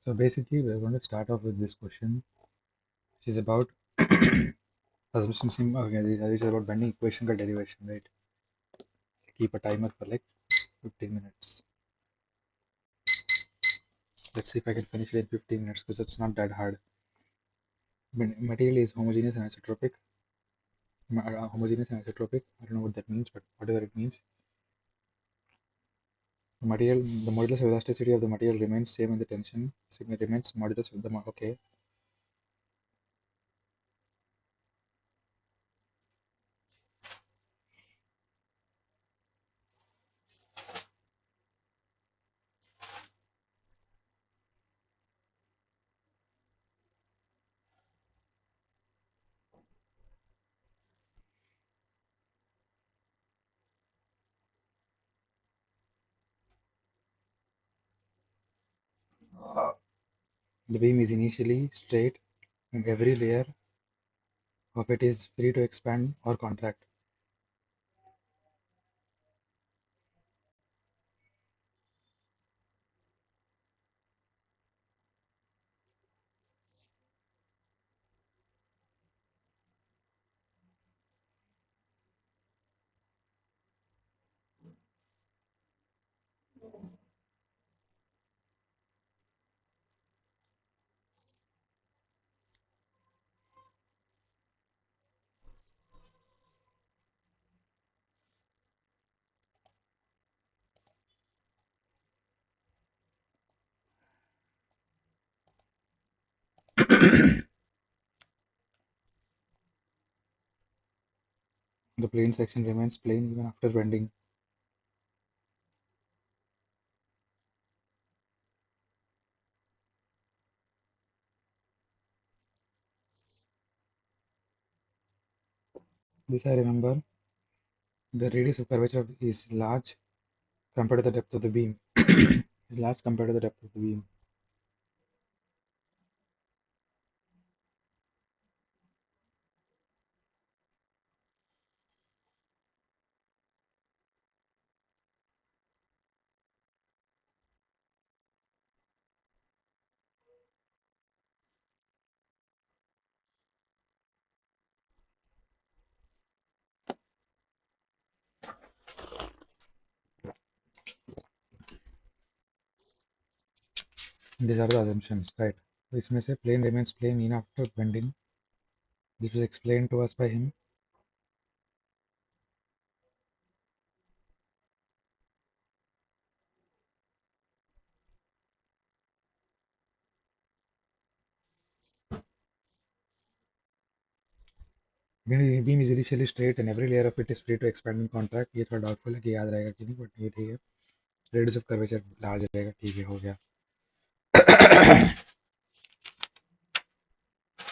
So basically, we're going to start off with this question, which is about assumption sim. Okay, which is about bending equation ka derivation, right? Keep a timer for like 15 minutes. Let's see if I can finish it in 15 minutes because it's not that hard. Material is homogeneous and isotropic. Homogeneous and isotropic. I don't know what that means, but whatever it means. The modulus of elasticity of the material remains same, and the tension sigma remains modulus of the okay. The beam is initially straight, and every layer of it is free to expand or contract. The plane section remains plane even after bending. This I remember. The radius of curvature is large compared to the depth of the beam. Is large compared to the depth of the beam. These are the assumptions, right? This may say plane remains plane even after bending. This was explained to us by him. Beam is initially straight and every layer of it is free to expand and contract. ये थोड़ा doubtful है कि याद रहेगा कि नहीं, but ये ठीक है. Radius of curvature large रहेगा, ठीक है, हो गया.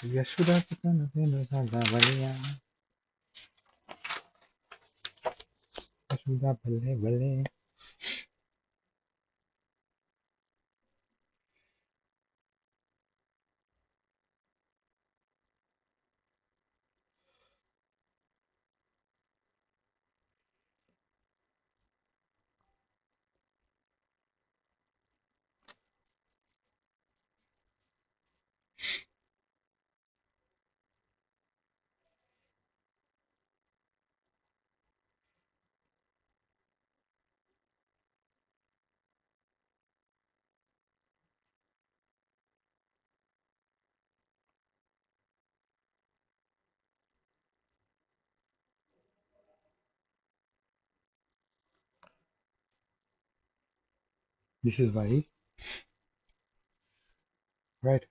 यशोदा की तन सादा बलिया, यशोदा भले भले. This is why, right?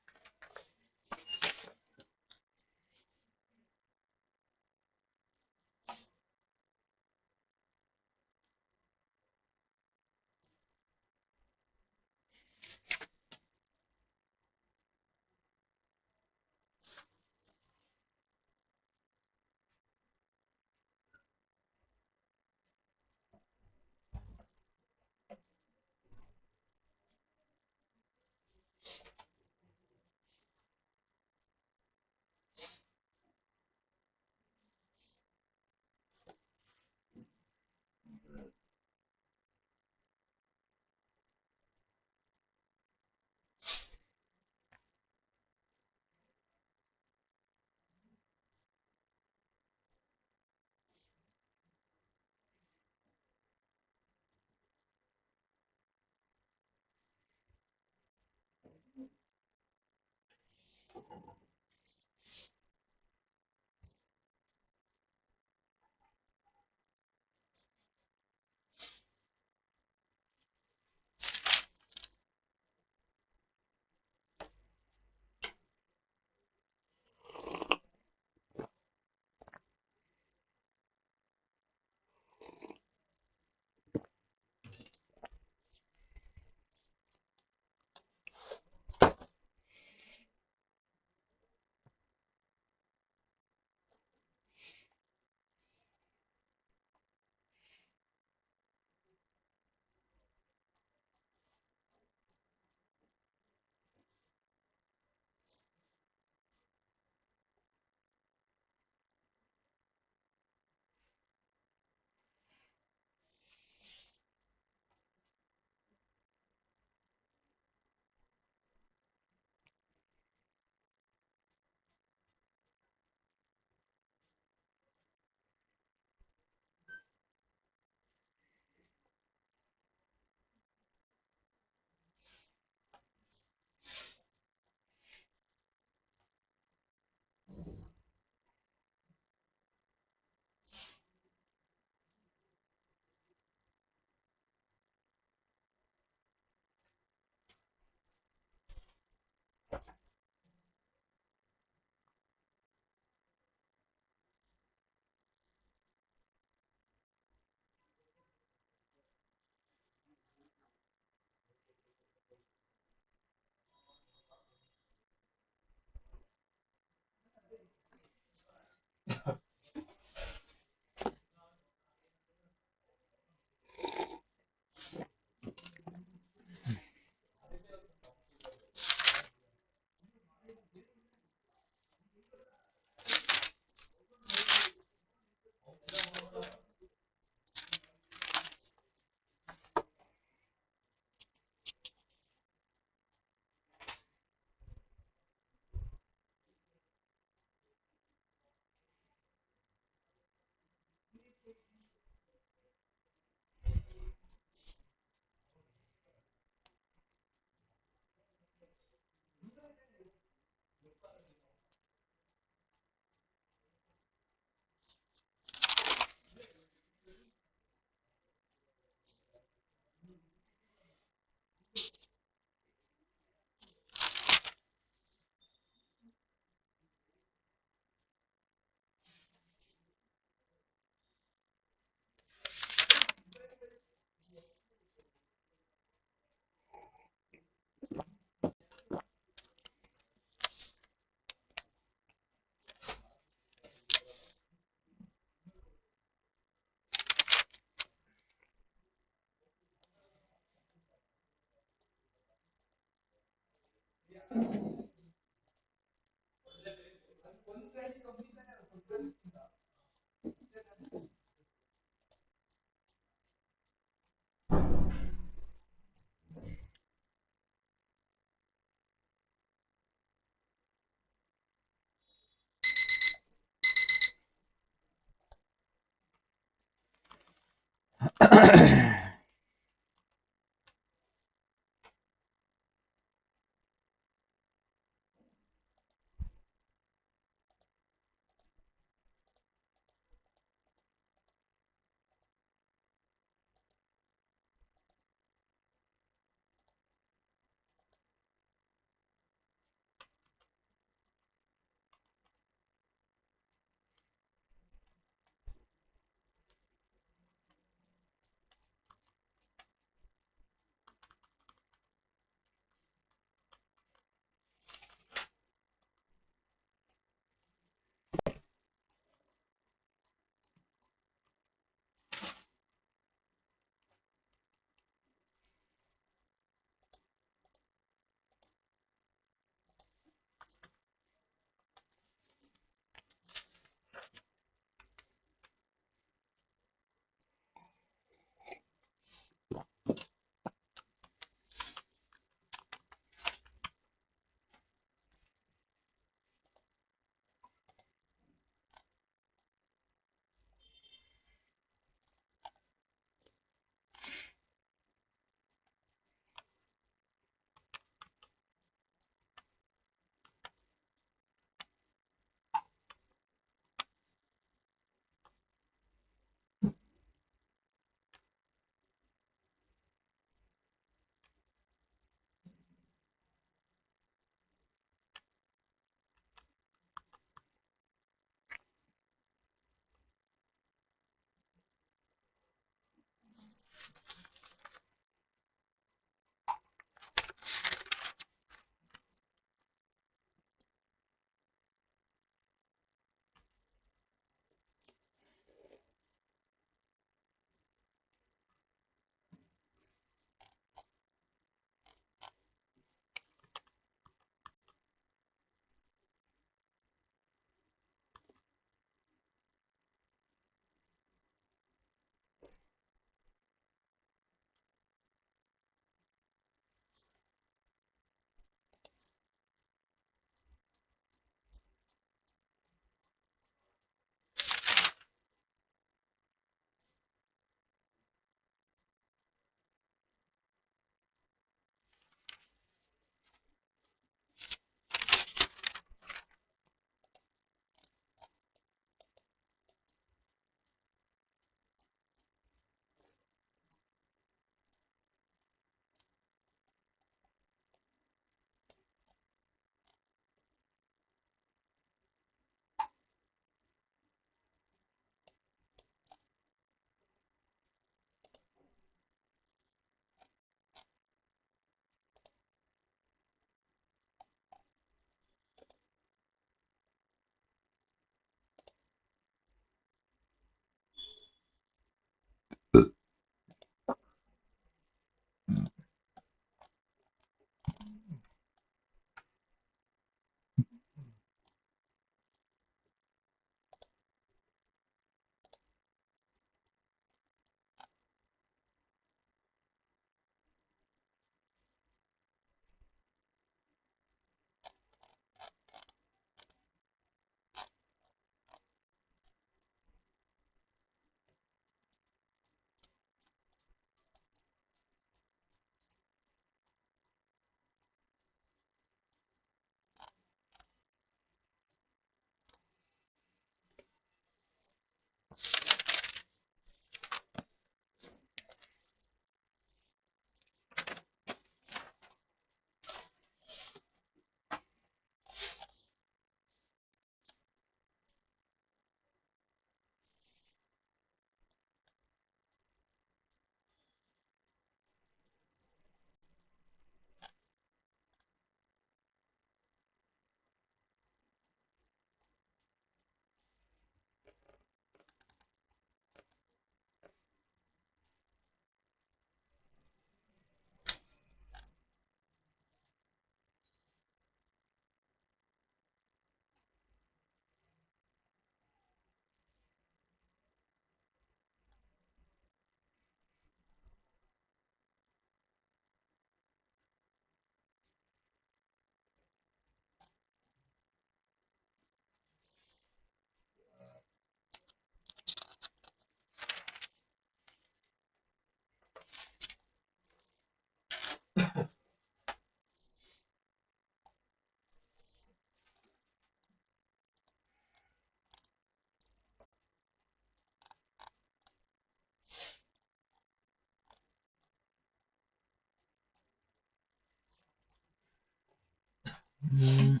Mm,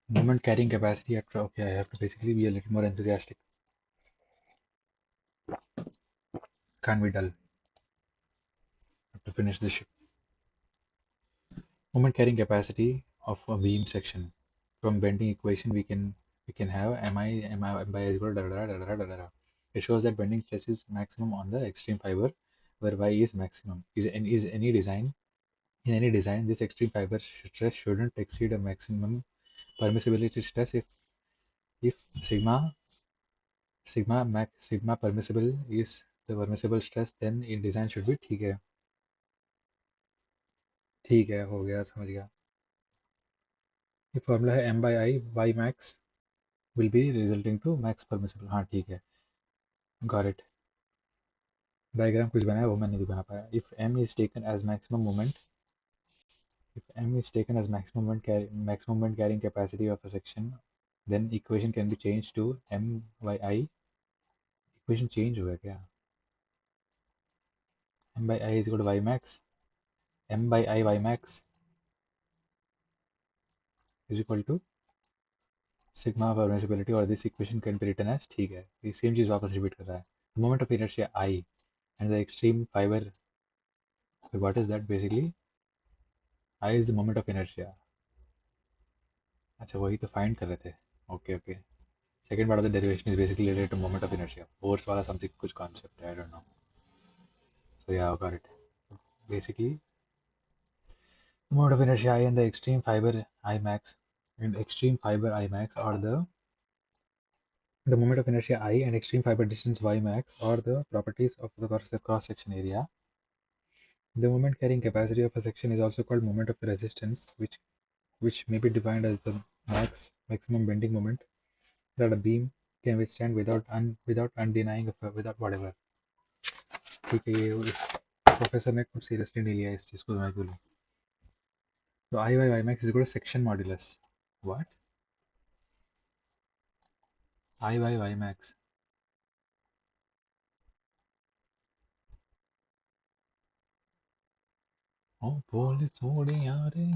moment carrying capacity at okay, I have to basically be a little more enthusiastic. Can't be dull. Have to finish this ship. Moment carrying capacity of a beam section. From bending equation we can have mi by is equal to da, da, da, da, da, da, da. It shows that bending stress is maximum on the extreme fiber where y is maximum. Is any design in any design this extreme fiber stress shouldn't exceed a maximum permissibility stress if sigma permissible is the permissible stress then in design should be ठीक है हो गया समझ गया ये formula है m by I y max will be resulting to max permissible हाँ ठीक है got it डायग्राम कुछ बनाया वो मैं नहीं बना पाया if m is taken as maximum moment if m is taken as maximum moment carrying capacity of a section then equation can be changed to m by I equation change हो गया क्या m by I is equal to y max m by I y max is equal to sigma permissibility or this equation can be written as ठीक है ये same चीज वापस repeat कर रहा है moment of inertia I and the extreme fiber what is that basically I is the moment of inertia अच्छा वही तो फाइंड कर रहे थे okay okay second part of the derivation is basically related to moment of inertia force वाला something कुछ concept है I don't know so yeah got it basically the moment of inertia I and the extreme fiber I max and extreme fiber I max or the moment of inertia I and extreme fiber distance y max or the properties of the cross section area. The moment carrying capacity of a section is also called moment of resistance which may be defined as the maximum bending moment that a beam can withstand without undenying without whatever ठीक है ये इस professor ने कुछ seriously नहीं लिया इस चीज को मैं बोलूँ तो I Y Y max is equal to section modulus what I Y Y max ओ बोल सोड़े यारे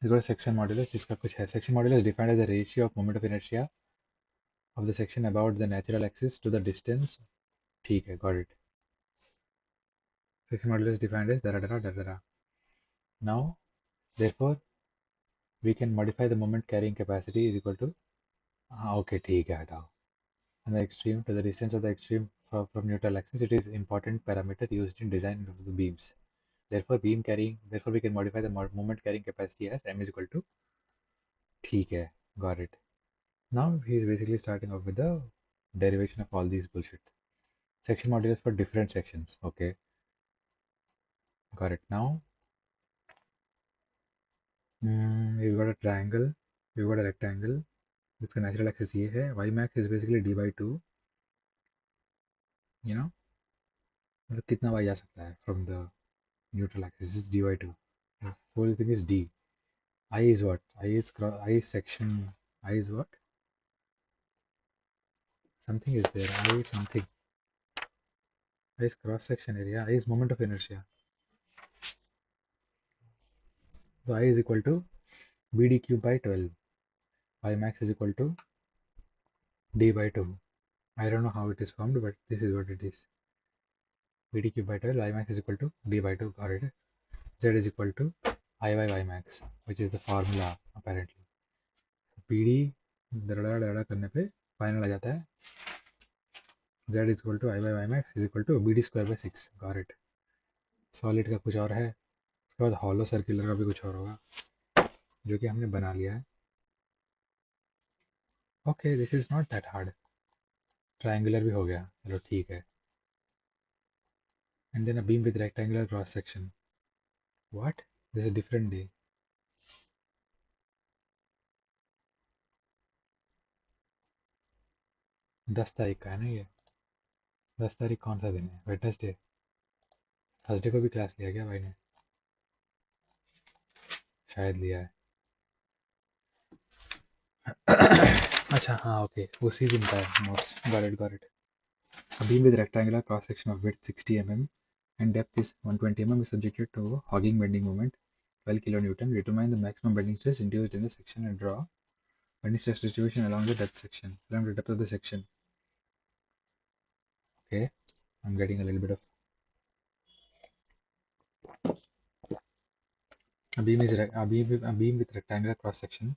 इज सेक्शन मॉड्यूलस जिसका कुछ है section modulus defined as the ratio of moment of inertia of the section about the natural axis to the distance ठीक है got it section modulus defined as dara dara dara dara now therefore we can modify the moment carrying capacity is equal to हाँ okay ठीक है हटाओ and the extreme to the distance of the extreme from neutral axis it is important parameter used in design of the beams therefore we can modify the moment carrying capacity as m is equal to ठीक है got it now he is basically starting off with the derivation of all these bullshit section modulus for different sections okay got it now we've got a triangle we've got a rectangle जिसका natural axis ये है y max is basically d by 2 you know मतलब कितना y जा सकता है from the neutral axis is d by 2 the whole thing is d I is what? I is section. I is what? Something is there. I is something. I is cross section area. I is moment of inertia. So I is equal to BD cube by 12. Y max is equal to D by 2. I don't know how it is formed, but this is what it is. BD cube by 12. Y max is equal to D by 2. Got it. Z is equal to I by Y max, which is the formula apparently. So PD दड़ा दड़ा करने पे final आ जाता है Z is equal to I by Y max is equal to BD square by 6. Got it. Solid का कुछ और है उसके बाद हॉलो सर्कुलर का भी कुछ और होगा जो कि हमने बना लिया है okay this is not that hard triangular भी हो गया चलो ठीक है and then a beam with rectangular cross section what this is different day 10 तारीख का है ना ये 10 तारीख कौन सा दिन है वेडनेसडे थर्सडे को भी क्लास लिया गया भाई ने शायद लिया है अच्छा हाँ ओके उसी दिन का है notes got it A beam with rectangular cross section of width 60 mm and depth is 120 mm is subjected to hogging bending moment 12 kilonewton. Determine the maximum bending stress induced in the section and draw bending stress distribution along the depth section, along the depth of the section. Okay, I'm getting a little bit of a beam with rectangular cross section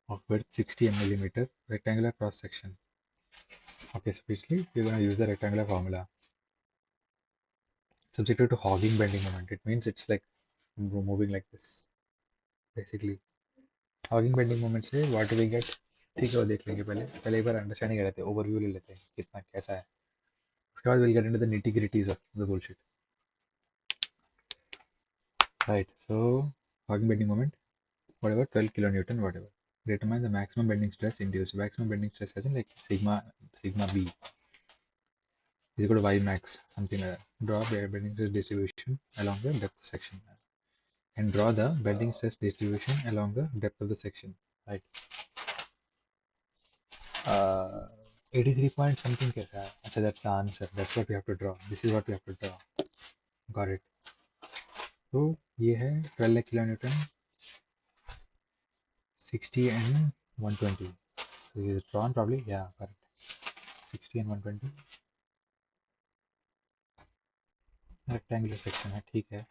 of width 60 mm, rectangular cross section. Okay, so basically we're going to use the rectangular formula. Subjected to hogging bending moment. It means it's like moving like this. Basically, hogging bending moment से what do we get? ठीक है वो देख लेंगे पहले एक बार understanding कर लेते हैं ओवरव्यू ले लेते हैं कितना कैसा है उसके बाद we'll get into the nitty gritties of the bullshit. Right, so hogging bending moment whatever 12 kilonewton whatever. Determine the maximum bending stress induced. Maximum bending stress as in like sigma b is equal to y max something like that. Draw bending stress distribution along the depth section and draw the bending stress distribution along the depth of the section. Right. 83 point something कैसा है अच्छा that's the answer, that's what we have to draw, this is what we have to draw. Got it. तो ये है 12 kilo Newton 60 and 120, so it is drawn probably, yeah correct, 60 and 120 rectangular section है ठीक है.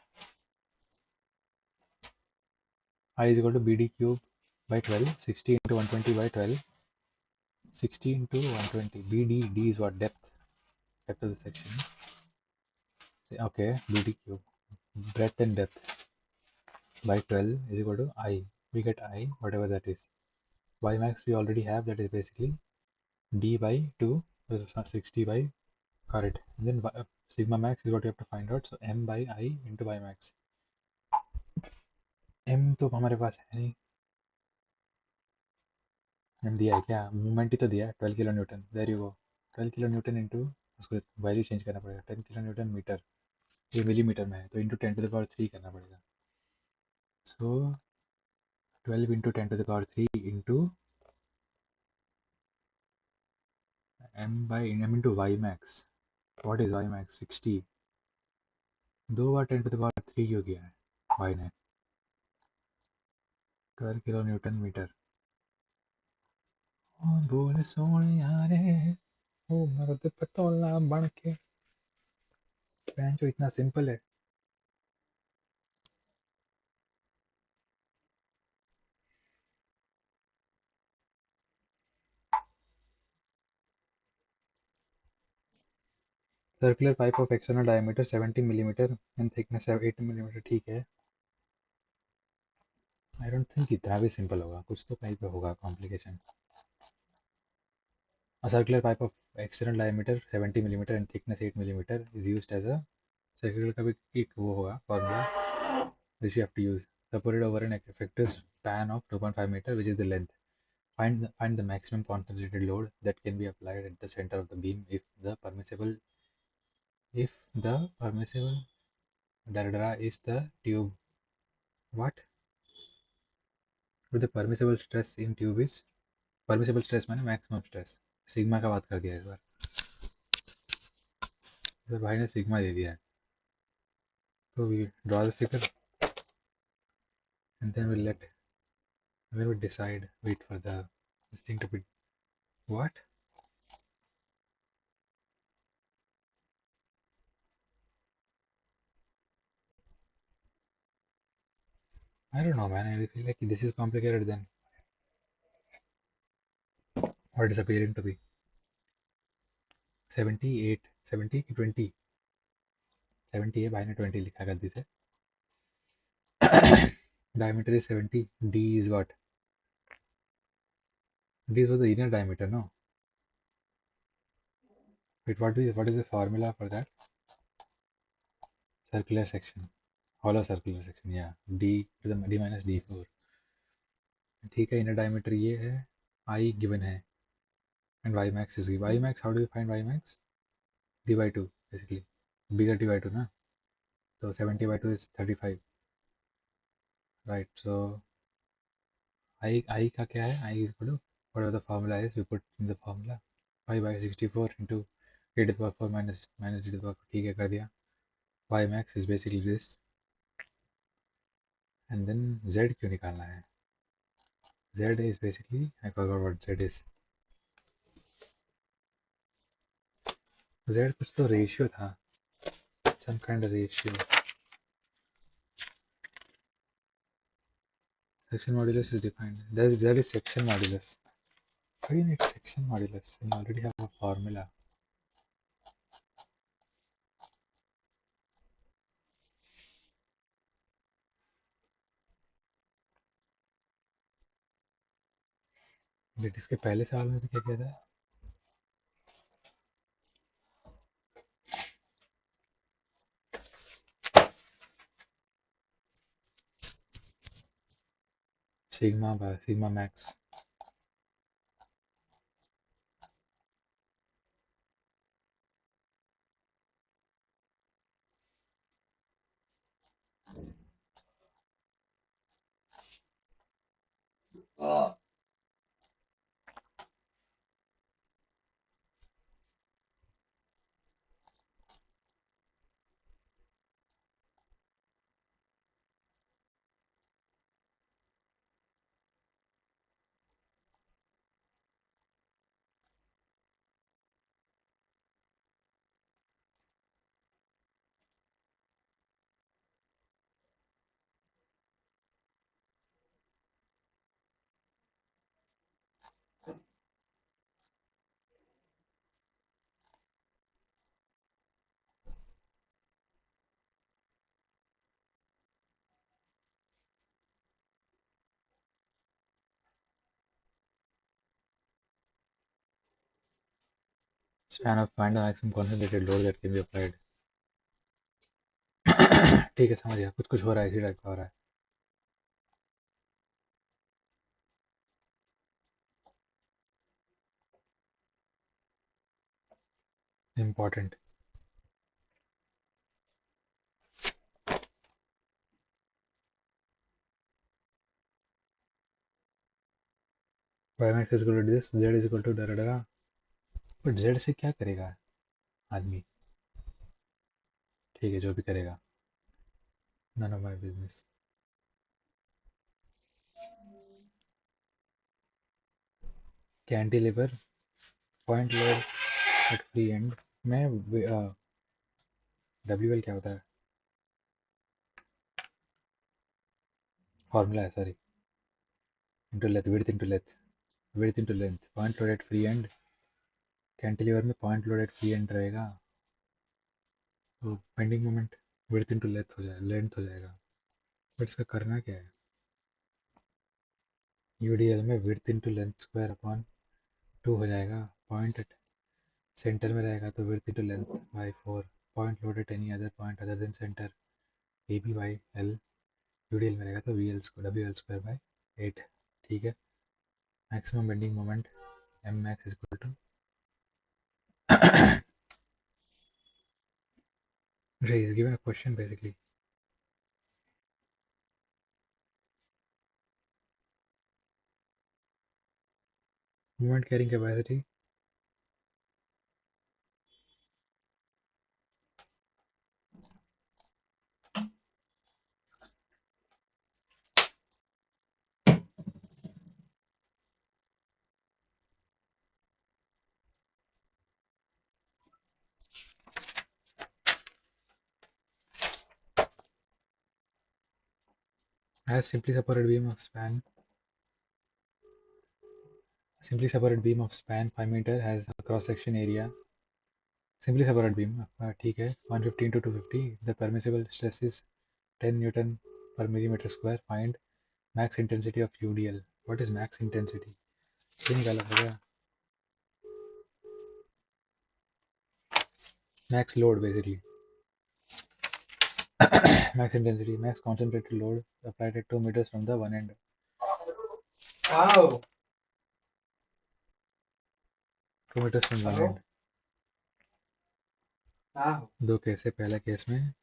I is equal to BD cube by 12, 60 into 120 by 12, 60 into 120, D is what, depth of the section. Okay, BD cube, breadth and depth by 12 is equal to I, we get I whatever that is. Y max we already have, that is basically d by 2, this is 60 by, correct, and then sigma max is what you have to find out, so m by I into y max. m तो हमारे पास है नहीं, m दिया है क्या, movement ही तो दिया है 12 kilo newton, there you go, 12 kilo newton into उसको वैल्यू चेंज करना पड़ेगा, 10 किलो न्यूटन मीटर, ये मिलीमीटर में है तो इंटू 10 टू द पावर 3 करना पड़ेगा, so 12 into 10 to the power 3 into m into y max, what is y max 60, दो बार 10 टू द पावर 3 क्यों किया है y ने, 12 किलो न्यूटन मीटर. बोल सोने यारे ओ मर्द पतोला बन के, बहन जो इतना सिंपल है. Circular pipe of external diameter 70 millimetre and thickness 8 millimetre, ठीक है. आई डोंट थिंक इतना भी सिंपल होगा, कुछ तो कहीं पे होगा complication. A circular pipe of external diameter 70 millimeter and thickness 8 millimeter is used as a circular का भी एक वो होगा formula which you have to use, supported over an effective span of 2.5 meter which is the length. Find the maximum concentrated load that can be applied at the center of the beam if the permissible dara is the tube. What? If the permissible stress in tube is, permissible stress माने maximum stress, sigma का बात कर दिया इस बार, इस बार भाई ने sigma दे दिया है, तो we draw the figure and then we decide, wait for this thing to be, what? I don't know man, I feel like this is complicated than what it is appearing to be. 78 70 की 20, 70 है भाई ने 20 लिखा गलती से. Diameter is 70, d is what, d is for the inner diameter, no? Wait, what is the formula for that? Circular section, hollow circular section, yeah, d to the d minus d4, ठीक है. inner diameter ये है, I given है, and y max is y max, how do you find y max? d by 2 basically, bigger d by 2 ना, so 70 by 2 is 35, right? So I का क्या है, I is equal to whatever the formula is we put in the formula, 5 by 64 into e to the power 4 minus e to the power 4, ठीक है कर दिया. Y max is basically this, and then Z क्यों निकालना है? Z is basically, I forgot what Z is. Z कुछ तो ratio था, some kind of ratio. Section modulus is defined. Z is section modulus. Why do you need section modulus when you already have a formula? But इसके पहले साल में भी क्या किया था? Sigma max. Span of find the maximum concentrated load that can be applied. ठीक है समझ गया, कुछ कुछ हो रहा है, इसी टाइप का हो रहा है. Important. Y max is equal to this, Z is equal to डरा डरा. बट Z से क्या करेगा आदमी? ठीक है जो भी करेगा, none of my business. Cantilever point load at free end में WL क्या होता है? फॉर्मूला है sorry, into length, width into length. Point load at free end, cantilever में point load at free end रहेगा तो bending moment width into length हो जाएगा. बट इसका करना क्या है? यूडीएल में width into length square upon 2 हो जाएगा. पॉइंट सेंटर में रहेगा तो width into length by 4. Point load at any other point other then centre A B by L. UDL में रहेगा तो V L W L square by 8. ठीक है. Maximum bending moment M max is equal to is given a question basically. Moment carrying capacity as simply supported beam of span. Simply supported beam of span 5 meter has a cross section area. Simply supported beam ठीक है 150 into 250. The permissible stress is 10 Newton per millimeter square. Find max intensity of UDL. What is max intensity? ये निकाला होगा. Max load basically. Max intensity, max concentrated load applied at 2 meters from the one end. Wow. 2 meters from one end. दो case है. पहला case में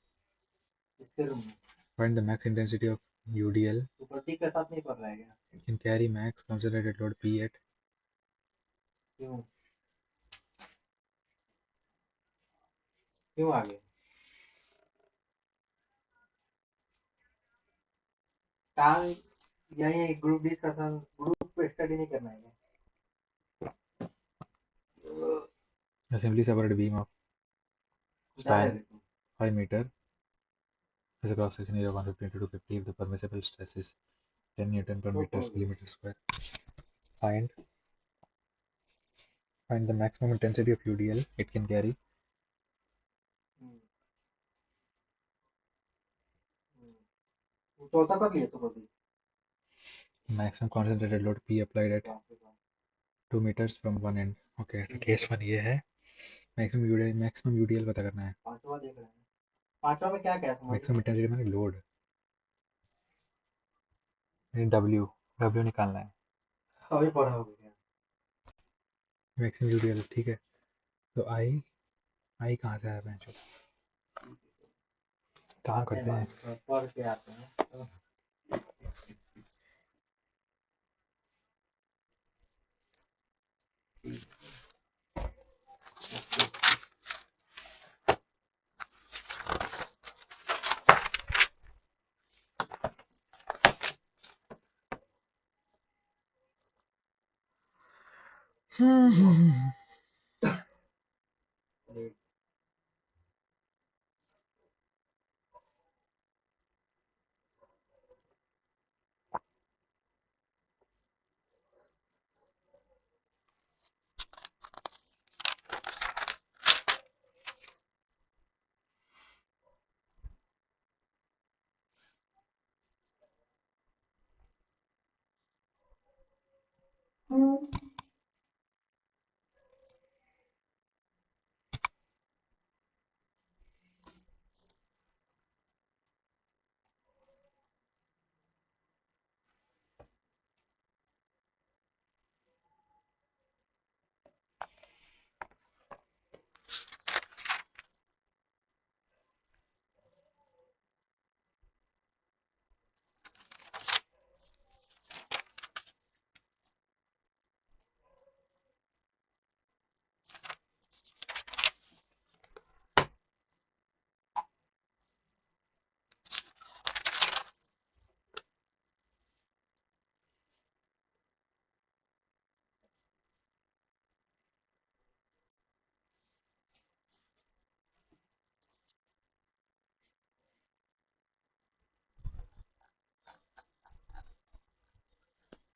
find the max intensity of UDL. तो प्रतीक के साथ नहीं पढ़ रहा है क्या? You can carry max concentrated load P at. क्यों? क्यों आ गए? कहाँ? यही ग्रुप डिस्कशन, ग्रुप स्टडी नहीं करना है क्या? A simply separate beam of span 5 meter has a cross section area of 150 into 250 if the permissible stress is 10 Newton per meter millimeter square. Find the maximum intensity of UDL it can carry. चौथा कर लिया तो कभी Maximum concentrated load P applied at 2 meters from one end. Okay, तो case one ये है. maximum UDL पता करना है. पांचवा देख रहे हैं. पांचवा में क्या क्या समझ? Maximum intensity माने load. W निकालना है. अभी पढ़ा हो गया. Maximum UDL ठीक है. तो I कहाँ से आया बेंचो? कहाँ करते हैं? पढ़ के आते हैं.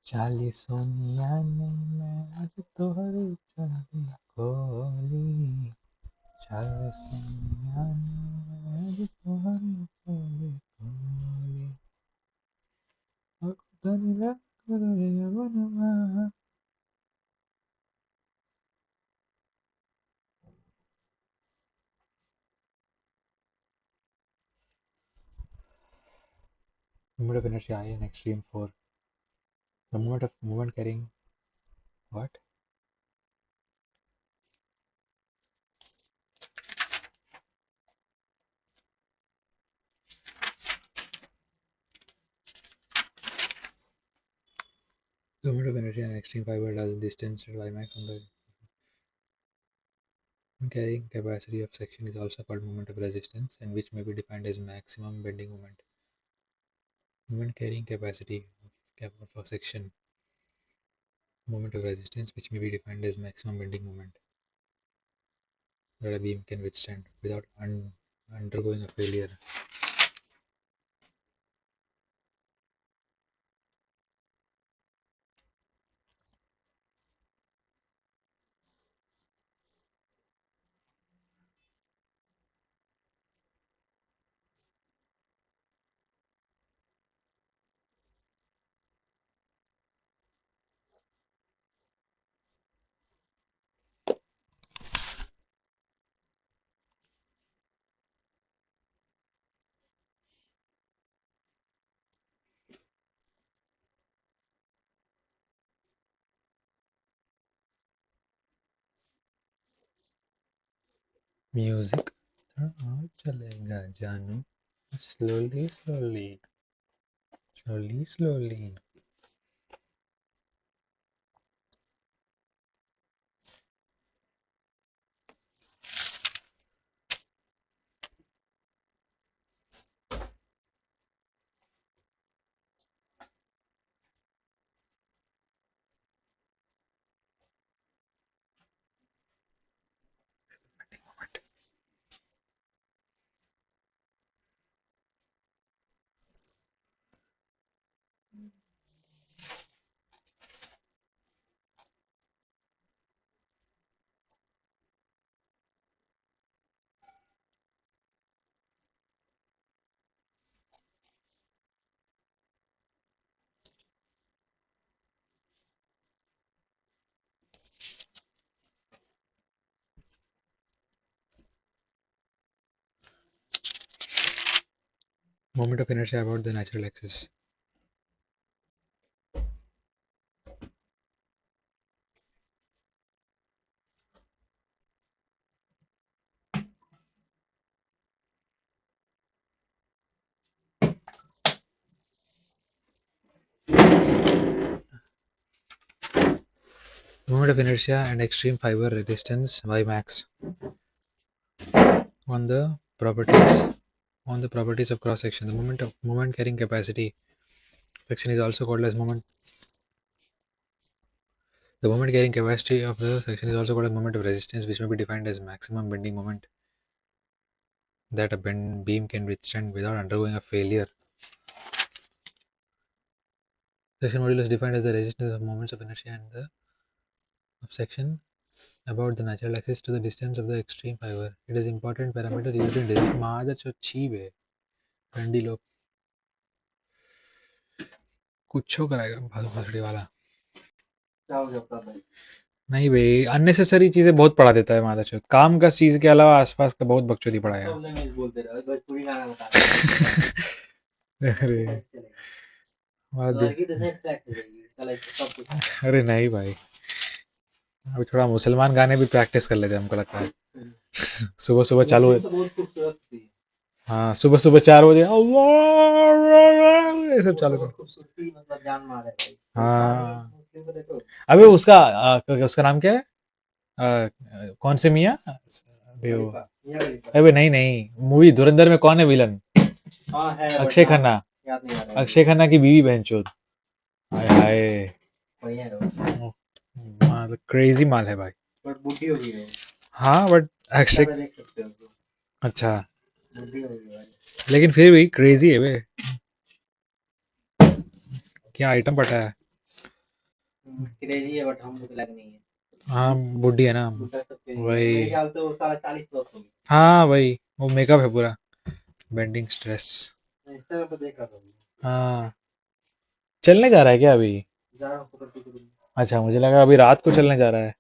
चाली सोनिया ने मैं आज तोहरी चाली खोली. चाली सोनिया ने मैं आज तोहरी चाली खोली. खुदा करो ये बनवा. Moment of inertia I in extreme 4. The moment carrying what? The moment of inertia in extreme 5 does distance y max on the carrying capacity of section is also called moment of resistance and which may be defined as maximum bending moment. Moment carrying capacity of a section, moment of resistance which may be defined as maximum bending moment that a beam can withstand without undergoing a failure. Music चलेगा जानू slowly slowly slowly slowly. Moment of inertia about the natural axis. Moment of inertia and extreme fiber resistance y max on the properties of cross section. The moment carrying capacity section is also called as moment. The moment carrying capacity of the section is also called as moment of resistance, which may be defined as maximum bending moment that a beam can withstand without undergoing a failure. Section modulus is defined as the resistance of moments of inertia and the of section about the natural axis to the distance of the extreme fiber. It is important parameter used in design. मादर चो cheap है ठंडी लोग कुछो कराएगा भसड़ी वाला नहीं भाई अननेसेसरी चीजें बहुत पढ़ा देता है मादर चो काम का चीज के अलावा आसपास का बहुत बकचोदी पढ़ाएगा अरे अरे नहीं भाई अभी थोड़ा मुसलमान गाने भी प्रैक्टिस कर लेते हैं हमको लगता है सुबह सुबह चालू है हाँ सुबह सुबह 4 बजे ये सब चालू कर हाँ अबे उसका नाम क्या है कौन से मियाँ अबे अबे नहीं नहीं मूवी धुरंधर में कौन है विलन अक्षय खन्ना अक्षय खन्ना की बीवी बहनचोद हाय हाय क्रेजी माल है भाई बट बुढ़ी हो गई है हाँ बट अक्षय अच्छा लेकिन फिर भी क्रेजी है बे क्या आइटम पटा है क्रेजी है बट हमको तो लग नहीं है हाँ बुढ़ी है ना वही हाँ वही वो मेकअप है पूरा बेंडिंग स्ट्रेस हाँ चलने जा रहा है क्या अभी अच्छा मुझे लगा अभी रात को चलने जा रहा है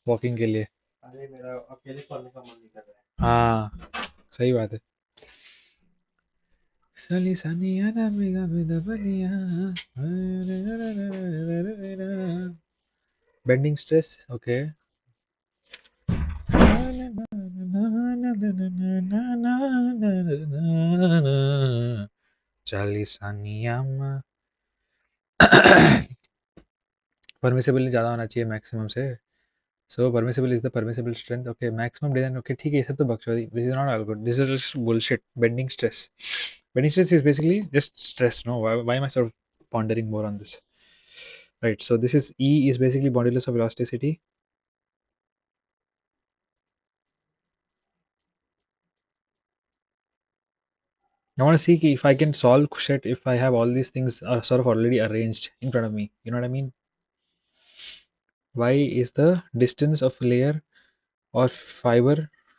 वॉकिंग के लिए अरे मेरा अकेले चलने का मन नहीं कर रहा है हाँ सही बात है सली सनिया ना मेगा बेदा बनिया बेंडिंग स्ट्रेस ओके चालीसानिया परमिसिबल ज़्यादा होना चाहिए मैक्सिमम से so permissible is the permissible strength okay maximum design okay ठीक है ये सब तो बकचोदी this is not all good this is just bullshit bending stress is basically just stress no why am I sort pondering more on this right so this is E is basically modulus of elasticity I want to see if I can solve shit if I have all these things are sort of already arranged in front of me you know what I mean y is the distance of layer or fiber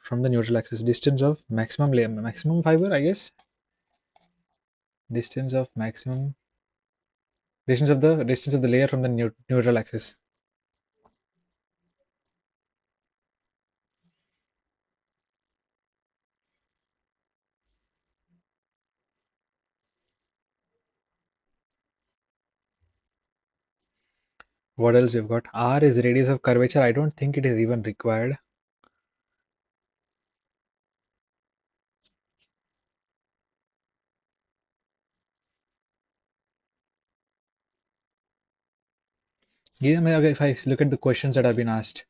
from the neutral axis distance of maximum layer maximum fiber I guess distance of maximum distance of the layer from the neutral axis. What else you've got? R is radius of curvature. I don't think it is even required. Yeah, okay, if I look at the questions that have been asked,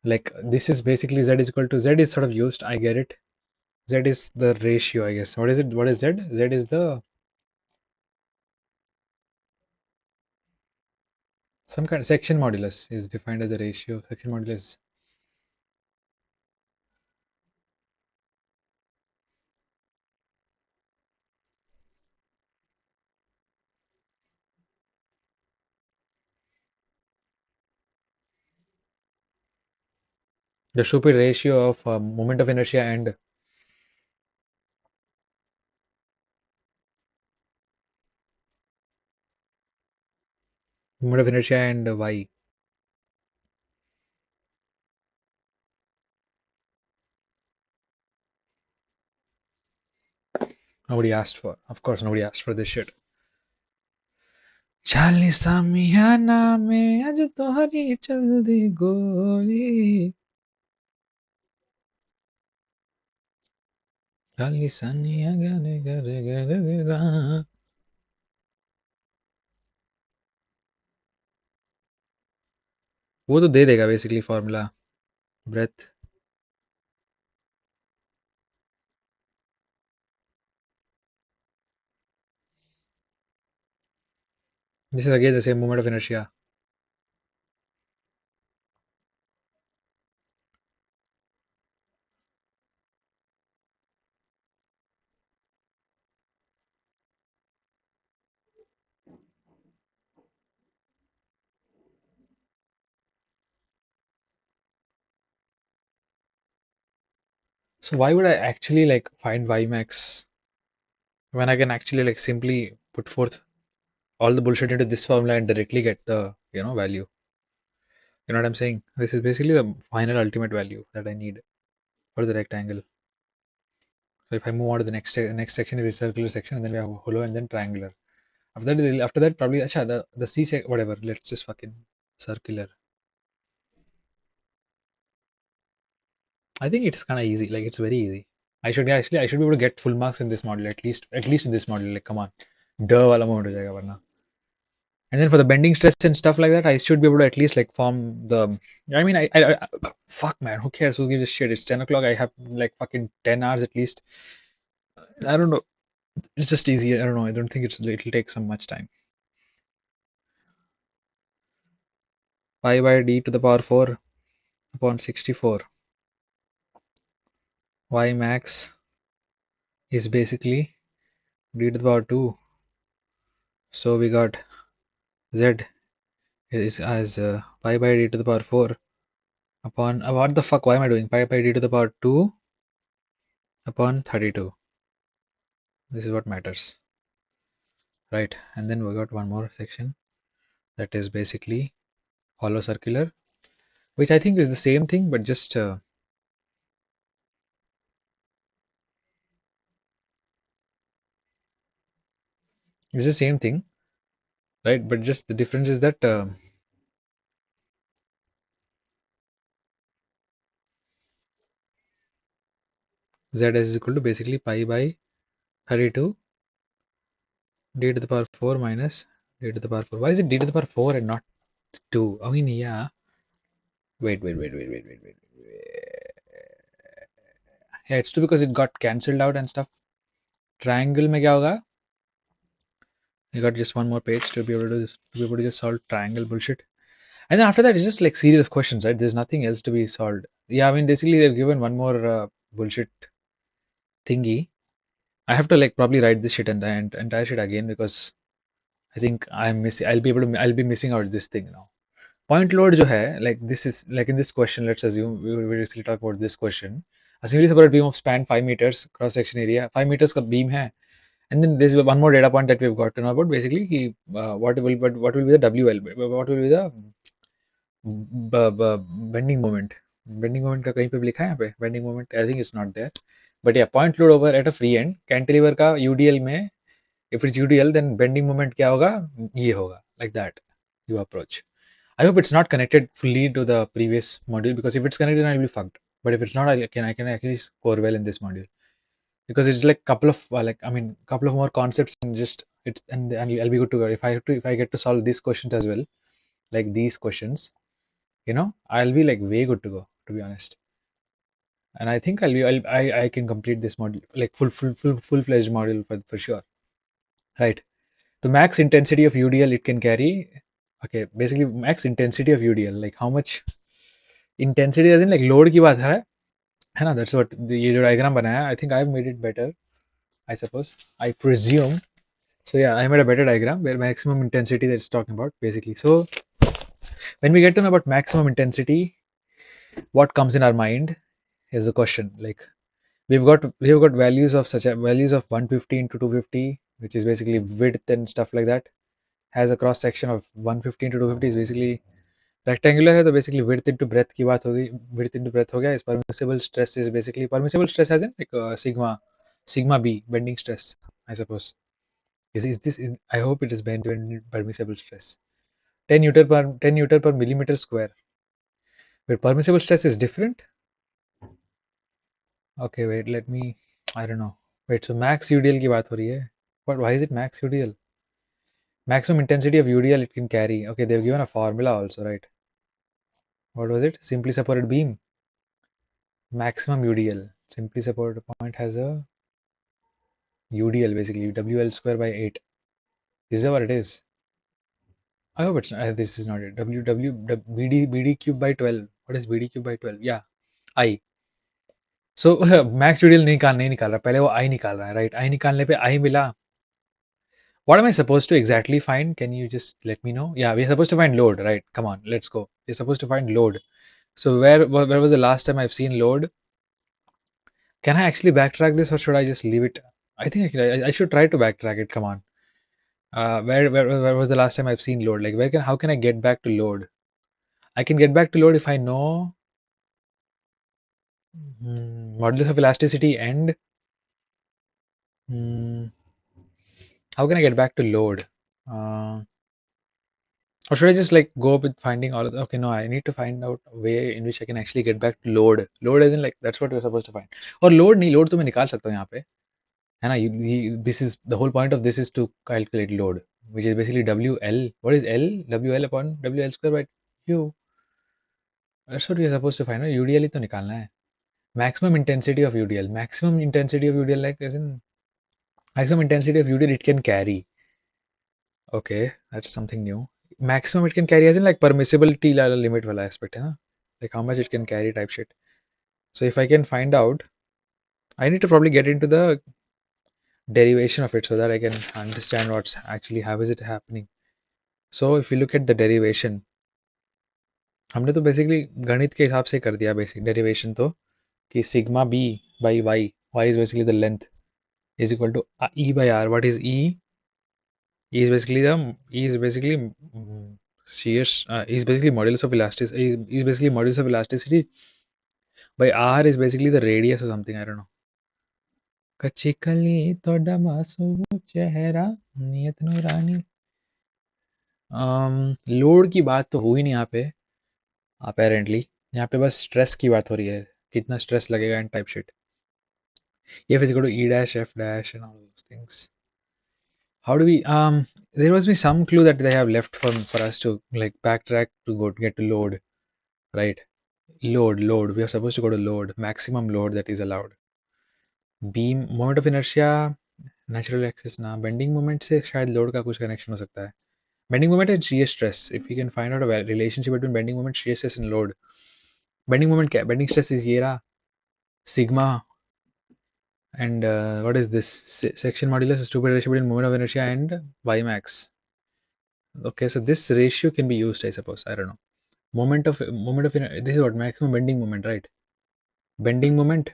like this is basically z is equal to z is sort of used. I get it. Z is the ratio, I guess. What is it? What is Z? Z is the some kind of section modulus is defined as a ratio. Section modulus. The stupid ratio of moment of inertia and moment of inertia and y. Nobody asked for. Of course, nobody asked for this shit. चालीसा मियाना में आज तोहरी चल दी गोली चालीसा निया गरे गरे गरे गरा वो तो दे देगा basically formula breadth this is again the same moment of inertia so why would I actually like find y max when I can actually like simply put forth all the bullshit into this formula and directly get the value. You know what I'm saying? This is basically the final ultimate value that I need for the rectangle. So if I move on to the next section, it is circular section, and then we have hollow and then triangular. After that probably acha, the whatever. Let's just fucking circular. I think it's kind of easy. Like it's very easy. I should be able to get full marks in this module at least in this module. Like come on, duh wala moment ho jayega warna. And then for the bending stress and stuff like that, I should be able to at least like form the. I mean, fuck man, who cares? Who gives a shit? It's 10 o'clock. I have like fucking 10 hours at least. I don't know. It's just easy. I don't know. I don't think it'll take some much time. Pi by d to the power 4 upon 64. Y max is basically d to the power 2. So we got z is as pi by d to the power 4 upon what the fuck? Why am I doing pi by d to the power 2 upon 32? This is what matters, right? And then we got one more section that is basically hollow circular, which I think is the same thing, but just it's the same thing, right? But just the difference is that z is equal to basically pi by 32 d to the power 4 minus d to the power 4. Why is it d to the power 4 and not 2? I mean, yeah. Wait. Yeah, it's 2 because it got cancelled out and stuff. Triangle में क्या होगा? You got just one more page to be able to just solve triangle bullshit. And then after that, it's just like series of questions, right? There's nothing else to be solved. Yeah, I mean, basically they've given one more bullshit thingy. I have to like probably write this shit and entire shit again because I think I'm missing. I'll be missing out this thing now. Point load जो है, like this is like in this question. Let's assume we will basically talk about this question. A singly separate beam of span 5 meters cross section area. 5 meters का beam है. And then there's one more data point that we've got to know about. Basically, what will be the WL? What will be the bending moment? Bending moment का कहीं पे भी लिखा है यहाँ पे? Bending moment, I think it's not there. But yeah, point load over at a free end. Cantilever का UDL में, if it's UDL, then bending moment क्या होगा? ये होगा, like that. You approach. I hope it's not connected fully to the previous module because if it's connected, I'll be fucked. But if it's not, I can actually score well in this module because it's like couple of couple of more concepts and just it's and I'll be good to go. If I get to solve these questions as well, like these questions, I'll be like way good to go, to be honest. And I think I can complete this module like full-fledged module for sure, right? The max intensity of UDL it can carry. Okay, basically max intensity of UDL, like how much intensity as in like load की बात है ना? That's what ये जो diagram बनाया, I think I've made it better, I suppose, I presume. So yeah, I made a better diagram where maximum intensity that's talking about basically. So when we get to know about maximum intensity, what comes in our mind is the question. Like we've got values of values of 115 to 250, which is basically width and stuff like that. Has a cross section of 115 to 250 is basically rectangular है तो basically width into breadth की बात होगी. Width into breadth हो गया. Is permissible stress is basically permissible stress as in like sigma. Sigma B, bending stress, I suppose. Is this? I hope it is permissible stress. 10 Newton per millimeter square. Wait, permissible stress is different? Okay, wait, let me. I don't know. Wait, so max UDL की बात हो रही है. But why is it max UDL? Maximum intensity of UDL it can carry. Okay, they've given a formula also, right? What was it? Simply supported beam. Maximum UDL. Simply supported point has a UDL basically. WL square by 8. Is that what it is? I hope it's not. This is not it. BD cube by 12. What is BD cube by 12? Yeah, I. So max UDL नहीं निकाल रहा पहले वो I निकाल रहा है right I निकालने पे I मिला. What am I supposed to exactly find? Can you just let me know? Yeah, we're supposed to find load, right? Come on, let's go. We're supposed to find load. So where was the last time I've seen load? Can I actually backtrack this or should I just leave it? I think I should try to backtrack it. Come on. Where was the last time I've seen load? Like how can I get back to load? I can get back to load if I know modulus of elasticity and hmm, how can I get back to load? Uh, or should I just like go with finding all of the, okay, no, I need to find out a way in which I can actually get back to load. Load isn't like that's what we're supposed to find. Or load नहीं load तो मैं निकाल सकता हूँ यहाँ पे है ना this is the whole point of this is to calculate load which is basically WL. What is L? WL upon WL square by U. That's what we're supposed to find. UDL ही तो निकालना है. Maximum intensity of UDL. Maximum intensity of UDL like as in maximum intensity of UDL it can carry. Okay, that's something new. Maximum it can carry as in like permissibility limit wala aspect hai na? Like how much it can carry type shit. So if I can find out, I need to probably get into the derivation of it so that I can understand what's actually how is it happening. So if you look at the derivation, हमने तो basically गणित के हिसाब से कर दिया basic derivation तो कि sigma B by Y is basically the length is equal to E by R. What is E? E is basically shear. Is basically modulus of elasticity. Is basically modulus of elasticity. By R is basically the radius or something. I don't know. कच्चिकली तोड़ा मासूम चेहरा नियत नूरानी. Load की बात तो हुई नहीं यहाँ पे अपेरेंटली. यहाँ पे बस स्ट्रेस की बात हो रही है कितना स्ट्रेस लगेगा and type shit. F is equal to E dash F dash and all those things. How do we there must be some clue that they have left for us to like backtrack to go to get to load, right? Load. We are supposed to go to load, maximum load that is allowed. Beam moment of inertia, natural axis ना bending moment से शायद load का कुछ connection हो सकता है. Bending moment and shear stress. If we can find out a relationship between bending moment, shear stress and load. Bending moment क्या? Bending stress is ये रहा sigma and what is this? Section modulus is stupid ratio between moment of inertia and y max. Okay, so this ratio can be used, I suppose. I don't know. This is what maximum bending moment, right? Bending moment,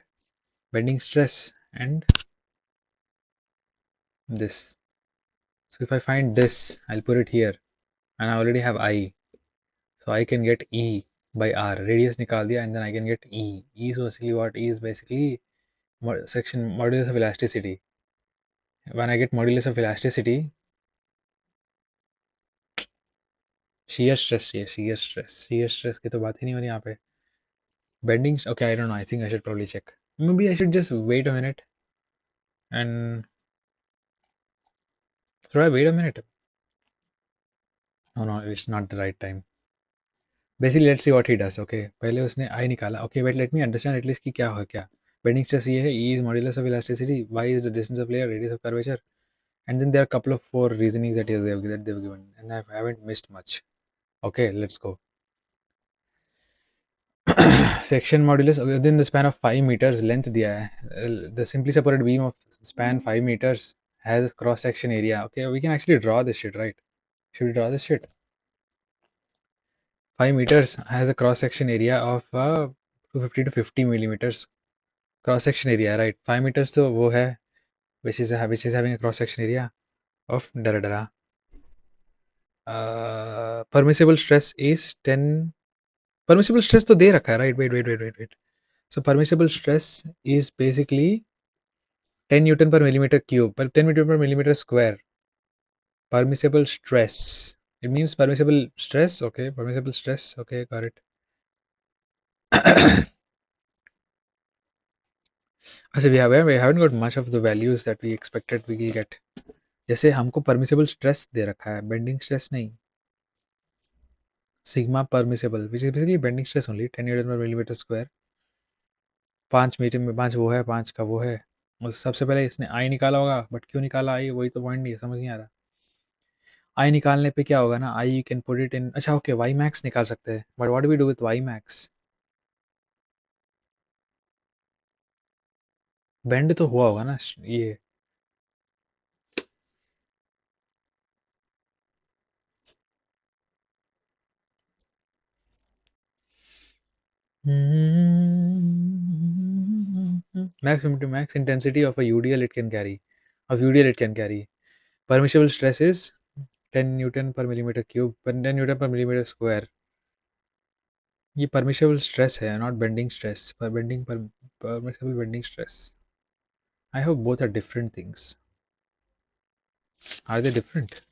bending stress, and this. So if I find this, I'll put it here, and I already have I, so I can get E by R. Radius nikal diya, and then I can get E. E is basically what? E is basically section modulus of elasticity. When I get modulus of elasticity, shear stress की तो बात ही नहीं हो रही यहाँ पे. Bending, okay, I don't know. I think I should probably check. Maybe I should just wait a minute and should I wait a minute? No, it's not the right time. Basically, let's see what he does. Okay, पहले उसने I निकाला. Okay, wait, let me understand at least कि क्या हो क्या. Bending stress ये है. E is modulus of elasticity. Y is the distance of layer, radius of curvature. And then there are a couple of four reasonings that they've given, and I haven't missed much. Okay, let's go. Section modulus within the span of 5 meters length दिया है. The simply supported beam of span 5 meters has cross section area. Okay, we can actually draw this shit, right? Should we draw this shit? 5 meters has a cross section area of 250 to 50 millimeters. Cross section area, right? 5 meters तो वो है which is having a cross section area of डरा डरा. Permissible stress is 10. Permissible stress तो दे रखा है, right? Wait. So permissible stress is basically 10 Newton पर millimetre cube पर 10 न्यूटन पर millimetre square permissible stress. It means permissible stress. Okay, permissible stress. Okay, got it. अच्छा we haven't got much of the values that we expected we will get. जैसे हमको permissible stress दे रखा है, bending stress नहीं. Sigma permissible, which is basically bending stress only, 10 newton per millimeter square. 5 metre में 5 वो है, 5 का वो है. और सबसे पहले इसने आई निकाला होगा, बट क्यों निकाला आई वही तो पॉइंट नहीं है, समझ नहीं आ रहा. आई निकालने पे क्या होगा ना, I you can put it in. अच्छा ओके, वाई मैक्स निकाल सकते हैं, but what do we do with Y max? Bend तो हुआ होगा ना ये. Max intensity of a UDL it can carry. Of UDL it can carry. Permissible stress is 10 Newton per millimeter cube, 10 Newton per millimeter square. ये permissible stress है, not bending stress. पर bending per permissible bending stress. I hope both are different things. Are they different?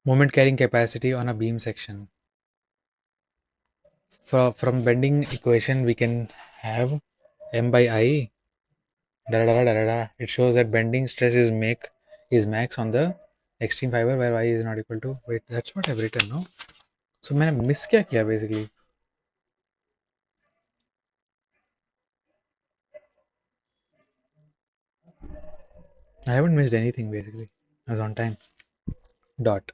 Moment carrying capacity on a beam section. From bending equation we can have m by I. Da, da, da, da, da. It shows that bending stress is max on the extreme fiber where y is not equal to. Wait, that's what I've written, no? So मैंने miss क्या किया basically? I haven't missed anything basically. I was on time. Dot.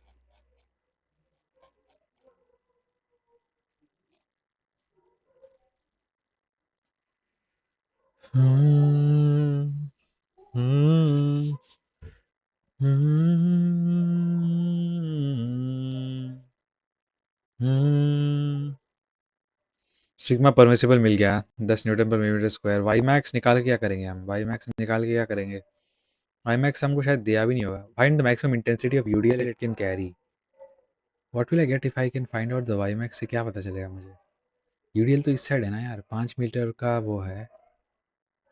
Hmm. Hmm. Hmm. Hmm. Sigma permissible मिल गया 10 Newton पर millimetre square. Y max निकाल के क्या करेंगे हम? वाई मैक्स निकाल के क्या करेंगे? वाई मैक्स हमको शायद दिया भी नहीं होगा. Find the maximum intensity of UDL it can carry. What will I get if I can find out the Y max? से क्या पता चलेगा मुझे? यूडीएल तो इस साइड है ना यार, 5 मीटर का वो है.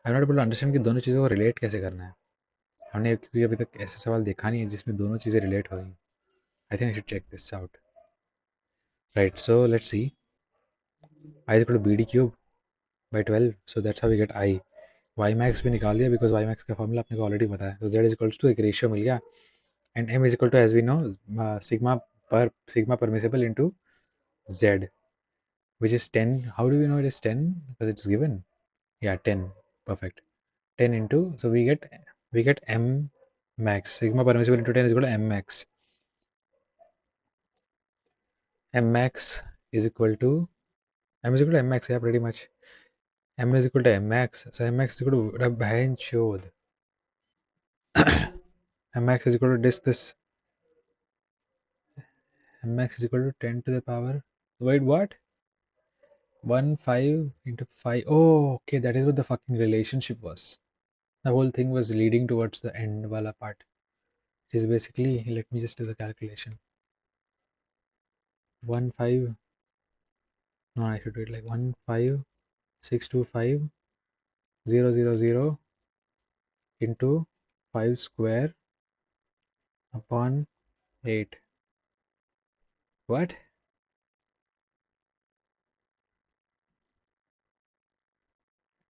आई नॉट एबल टू अंडरस्टैंड कि दोनों चीज़ों को रिलेट कैसे करना है. हमने क्योंकि अभी तक ऐसा सवाल देखा नहीं है जिसमें दोनों चीज़ें रिलेट हो रही. I think I should check this out. Right, so let's see. I equal to B D cube by 12, so that's how we get I. Y max भी निकाल दिया बिकॉज वाई मैक्स का फॉर्मूला अपने को already पता है. तो Z is equals to एक रेशियो मिल गया. And M is equal to as we know sigma permissible into Z which is 10. How do we know it is 10? Because it's given. Yeah, 10. Perfect. 10 into, so we get m max. Sigma permissible into 10 is equal to m max. M max is equal to m is equal to m max. Yeah, pretty much. M is equal to m max. So m max is equal to behind showed. M max is equal to this. M max is equal to 10 to the power. Wait, what? 1 5 into 5. Oh, okay. That is what the fucking relationship was. The whole thing was leading towards the end wala part. Which is basically, let me just do the calculation. 1 5, no, I should do it like 1 5 6 2 5 0 0 0 into 5 square upon 8. What?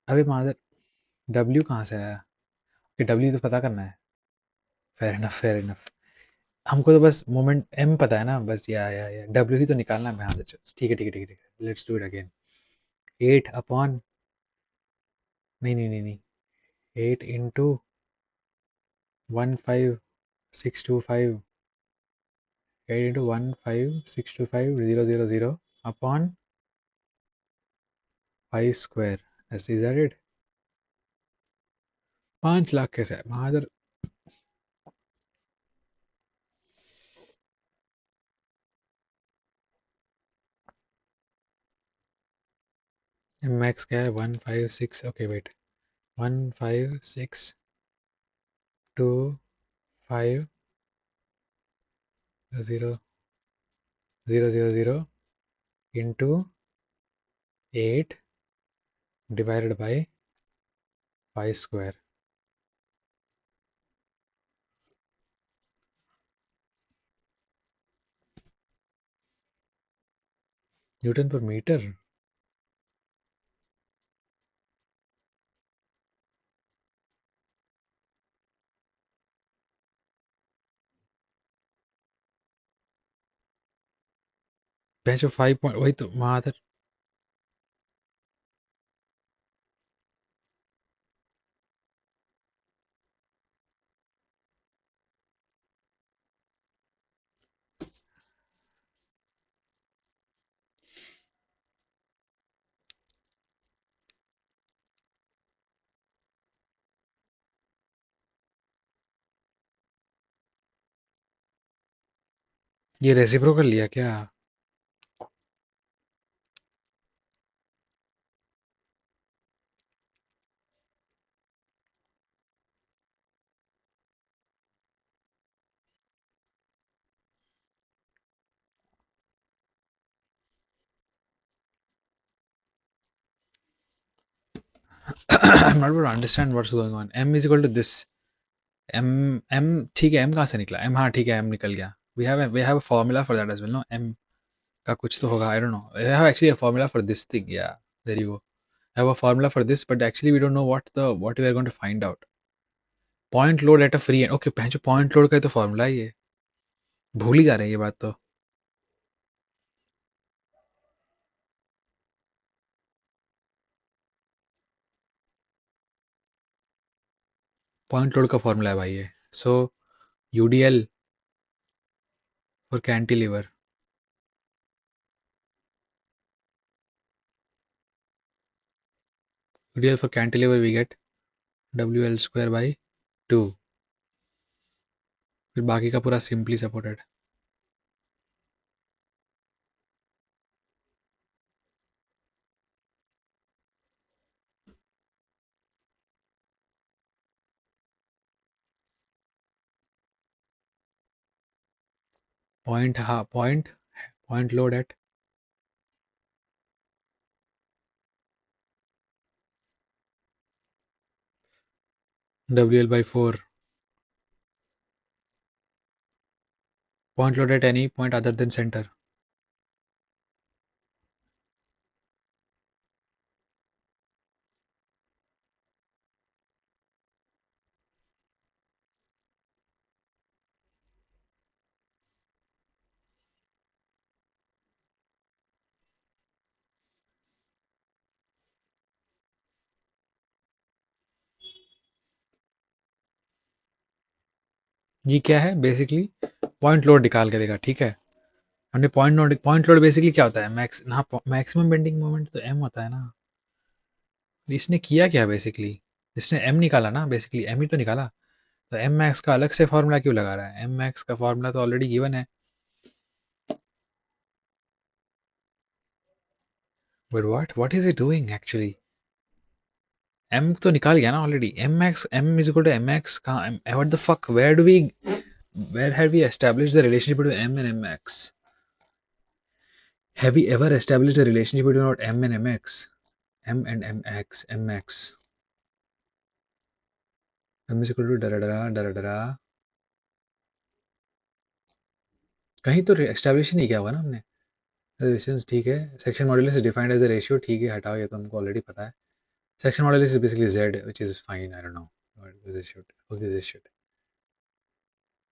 अबे मादर, W कहाँ से आया? कि W तो पता करना है. Fair enough, fair enough. हमको तो बस मोमेंट M पता है ना, बस या W ही तो निकालना है. हाँ ठीक है ठीक है ठीक है ठीक है. Let's do it again. 8 upon, नहीं नहीं नहीं नहीं, 8 into 1 5 625 8 into 15625,000 upon pi square. Is that it? 5 lakh कैसे है महादर? मैक्स क्या है? 156. Okay wait, 15625,000 into 8 divided by pi square. Newton per metre. भैंसो 5 पॉइंट, वही तो महादर. ये रेसिप्रोकल लिया क्या? I'm not able to understand what's going on. M is equal to this. M ठीक है. M कहाँ से निकला? M, हाँ ठीक है, M निकल गया. We have a formula for that as well, no? M का कुछ तो होगा. I don't know. I have actually a formula for this thing. Yeah, there you go. I have a formula for this, but actually we don't know what we are going to find out. Point load at a free end. Okay, पहले point load का ही तो formula है ये. भूल ही जा रहे हैं ये बात तो. Point load का formula है भाई ये. So UDL for cantilever. UDL for cantilever we get WL square by 2. फिर बाकी का पूरा simply supported. Point load at WL by 4. Point load at any point other than center. ये क्या है बेसिकली? पॉइंट लोड निकाल के देगा. ठीक है, हमने पॉइंट लोड बेसिकली क्या होता है? मैक्सिमम बेंडिंग मोमेंट तो एम होता है ना. इसने किया क्या बेसिकली? इसने एम निकाला ना, बेसिकली एम ही तो निकाला. तो एम मैक्स का अलग से फॉर्मूला क्यों लगा रहा है? एम मैक्स का फॉर्मूला तो ऑलरेडी गिवन है. But what is it doing actually? M तो निकाल गया ना already. M is equal to M X. कहाँ? What the fuck, where have we established the relationship between M and M X? Have we ever established a relationship between what M and MX? M and MX, MX. M is equal to डरा. कहीं तो establish नहीं किया होगा ना हमने. Resistance ठीक है. Section modulus is defined as a ratio. ठीक है, हटाओ, ये तो हमको ऑलरेडी पता है. Section modulus is basically Z, which is fine. I don't know what this should.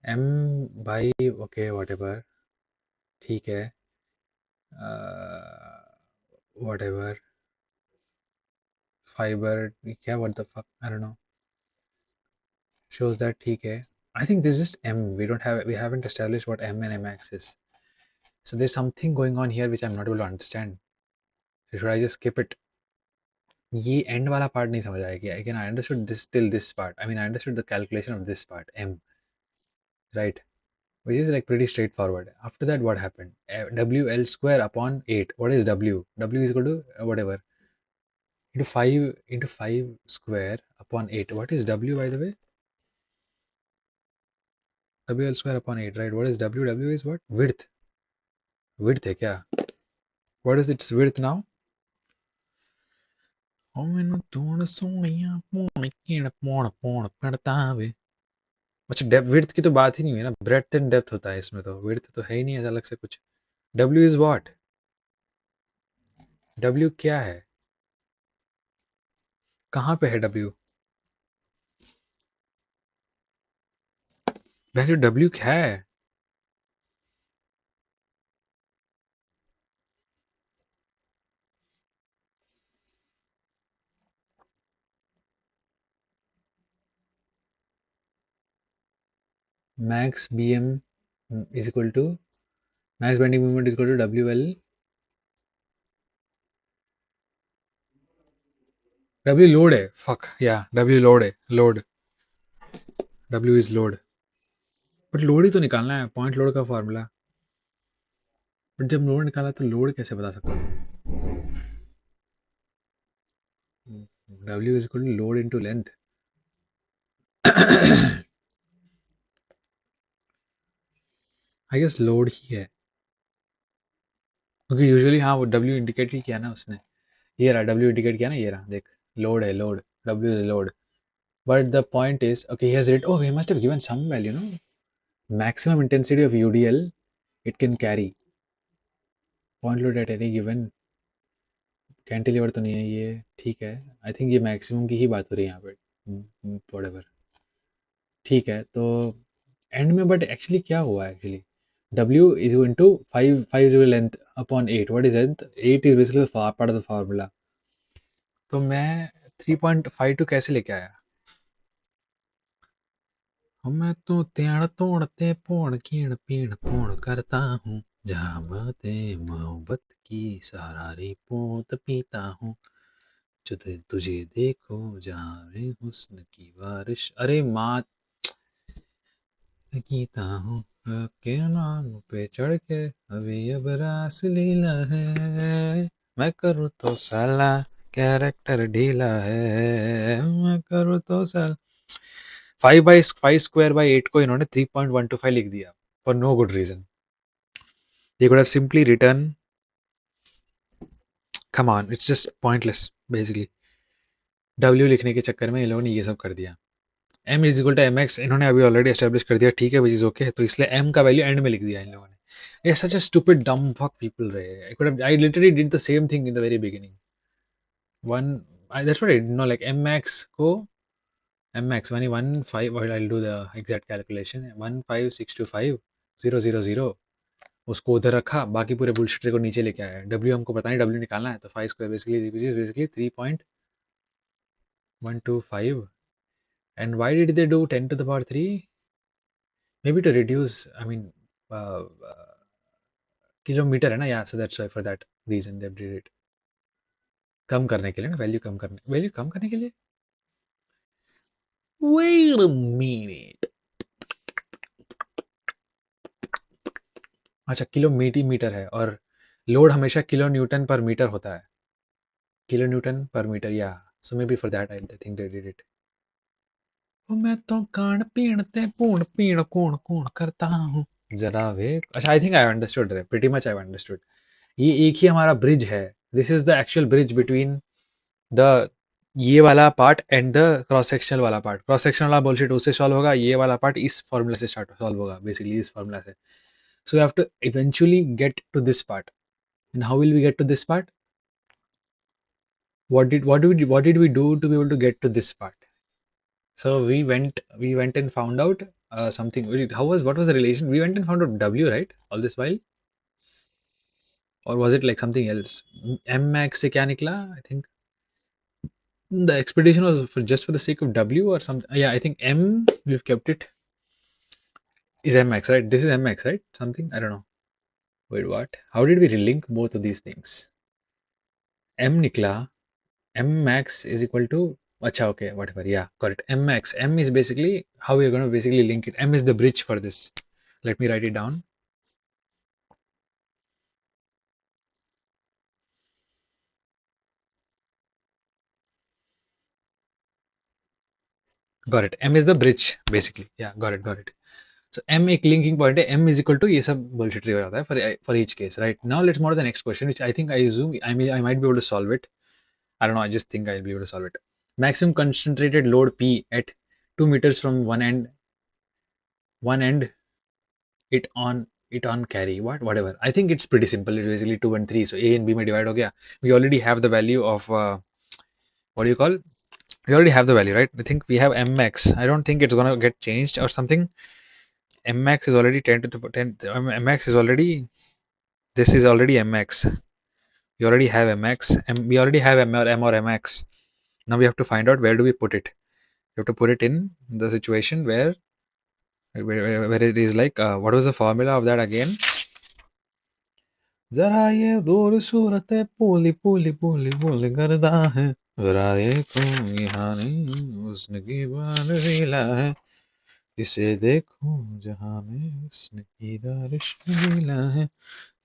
M by okay whatever. ठीक है. Whatever. Fiber क्या? What the fuck? I don't know. Shows that ठीक है. I think this is just M. We haven't established what M and Mx is. So there's something going on here which I'm not able to understand. So should I just skip it? ये end वाला part नहीं समझ आया कि again I understood this till this part. I mean I understood the calculation of this part M, right? Which is like pretty straightforward. After that, what happened? WL square upon 8. What is W? W is equal to whatever into 5 square upon 8. What is W by the way? WL square upon 8, right? What is W? W is what? Width. Width है क्या? What is its width now? ओ मैनू तोड़ सोनिया पोण कीण पोण पोण करतावे. अच्छा depth width की तो बात ही नहीं हुई ना. ब्रेड्थ एंड डेप्थ होता है इसमें. तो विड्थ तो है ही नहीं ऐसा अलग से कुछ. W is what? W क्या है? कहाँ पे है W? वैसे W क्या है? Max BM is equal to max bending moment is equal to WL. W load है. Fuck yeah. W load है. Load. W is load. But load ही तो निकालना है. पॉइंट लोड का फॉर्मूला. बट जब लोड निकाला तो लोड कैसे बता सकता था? W is equal to load into length. I guess load ही है. क्योंकि यूजुअली हाँ वो W इंडिकेट ही किया ना उसने. ये रहा W इंडिकेट किया ना. ये रहा देख. लोड है. Load. W is load. But the point is, okay, he has written. Oh, he must have given some value, no? Maximum intensity of UDL it can carry. Point load at any given cantilever तो नहीं है ये. ठीक है. I think ये maximum की ही बात हो रही है यहाँ पे. व्हाटएवर. ठीक है. तो एंड में बट एक्चुअली क्या हुआ actually? W is equal to 5 is length upon 8. What is length? 8 is basically the part of the formula. तो मैं 3.52 कैसे लेके आया? मैं तो त्याड़ तोड़ते पोड़ कीण पीण पोड़ करता हूँ. जहाँ बातें मोहब्बत की सरारी पोत पीता हूँ. जो तुझे देखो जहाँ रे हुस्न की बारिश. अरे माँ गीता हूँ के नाम पे चढ़ के अभी अब रास लीला है. मैं करूँ तो साला कैरेक्टर ढीला है. मैं करूँ तो साला 5 square by 8 को इन्होंने 3.125 लिख दिया for no good reason. They could have simply written, come on, it's just pointless basically. W लिखने के चक्कर में इन लोगों ने ये सब कर दिया. M is equal to M X इन्होंने अभी ऑलरेडी एस्टेब्लिश कर दिया. ठीक है विच इज ओके. तो इसलिए M का वैल्यू एंड में लिख दिया इन लोगों ने. ये such a stupid dumb fuck people रहे. I literally did the same thing in the very beginning. One that's what I did no. Like M max को M max 115. I'll do the exact calculation. 15625 000 उसको उधर रखा. बाकी पूरे bullshit को नीचे लेके आया. W हमको पता नहीं. W निकालना है. तो 5 square basically 3.125. And why did they do 10 to the power 3? Maybe to reduce, I mean, kilometre है ना. या so that's why for that reason they did it. कम करने के लिए ना. वैल्यू कम करने के लिए. Wait a minute. अच्छा मीटर है. और लोड हमेशा किलो न्यूटन पर मीटर होता है. Kilo newton per metre. या so may be for that I think they did it. मैं तो कान पीणते पूर्ण पीण कोण कोण करता हूँ. जरा वे. अच्छा I think I understood. Pretty much I understood. ये एक ही हमारा ब्रिज है. This is the actual bridge between the ये वाला part and the cross sectional वाला पार्ट. क्रॉस सेक्शनल वाला बुलशिट उससे सॉल्व होगा. ये वाला पार्ट इस फॉर्मूला से स्टार्ट सॉल्व होगा. बेसिकली इस फॉर्मूला से. So we have to eventually get to this part. And how will we get to this part? What did we do to be able to get to this part? So we went and found out something. What was the relation? We went and found out W, right? All this while, or was it like something else? M max से क्या निकला? I think the expedition was just for the sake of W or something. Yeah, I think M we've kept it. is mx, right? This is mx, right? Something, I don't know. Wait, what? How did we relink both of these things? M nikla, M max is equal to, acha, okay, whatever. Yeah, got it. M max. M is basically how we're going to basically link it. M is the bridge for this. Let me write it down. Got it. M is the bridge basically. Yeah, got it, got it. So M एक linking point है. M is equal to ये सब bullshit हो जाता है for each case, right? Now let's move on to the next question, which I think I assume I might be able to solve it. I don't know. I just think I'll be able to solve it. Maximum concentrated load P at 2 meters from one end it on carry whatever. I think it's pretty simple. It's basically 2 and 3. So A and B may divide. Okay, we already have the value of what do you call? We already have the value, right? I think we have M max. I don't think it's gonna get changed or something. M max is already 10 to the 10. M max is already, this is already M max. We already have M max. We already have M or M max. Now we have to find out where do we put it. You have to put it in the situation where it is like what was the formula of that again? जरा ये दूर सूरत पूली पूली पूली पूली करदा है जरा देखो यहाँ नहीं उसने की बात रीला है इसे देखो जहाँ में उसने की दारिश लीला है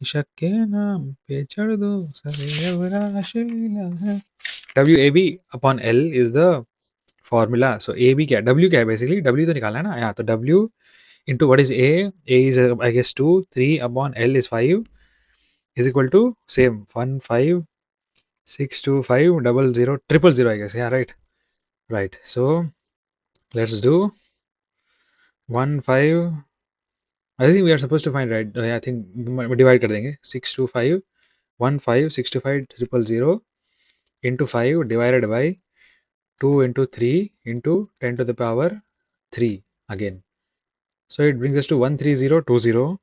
इशक के नाम पे चढ़ दो सरे अवराश लीला है WAB upon L is the formula. So AB क्या W क्या है basically W तो निकालना है ना यहाँ तो W into what is A is I guess 2 3 upon L is 5 is equal to same 1 5 6 2 5 double 0 triple 0 I guess. Yeah, right, right. So let's do 1 5. I think we are supposed to find, right. I think divide कर देंगे 6 2 5 1 5 6 2 5 triple 0 into 5 divided by 2 into 3 into 10 to the power 3 again. So it brings us to 13020,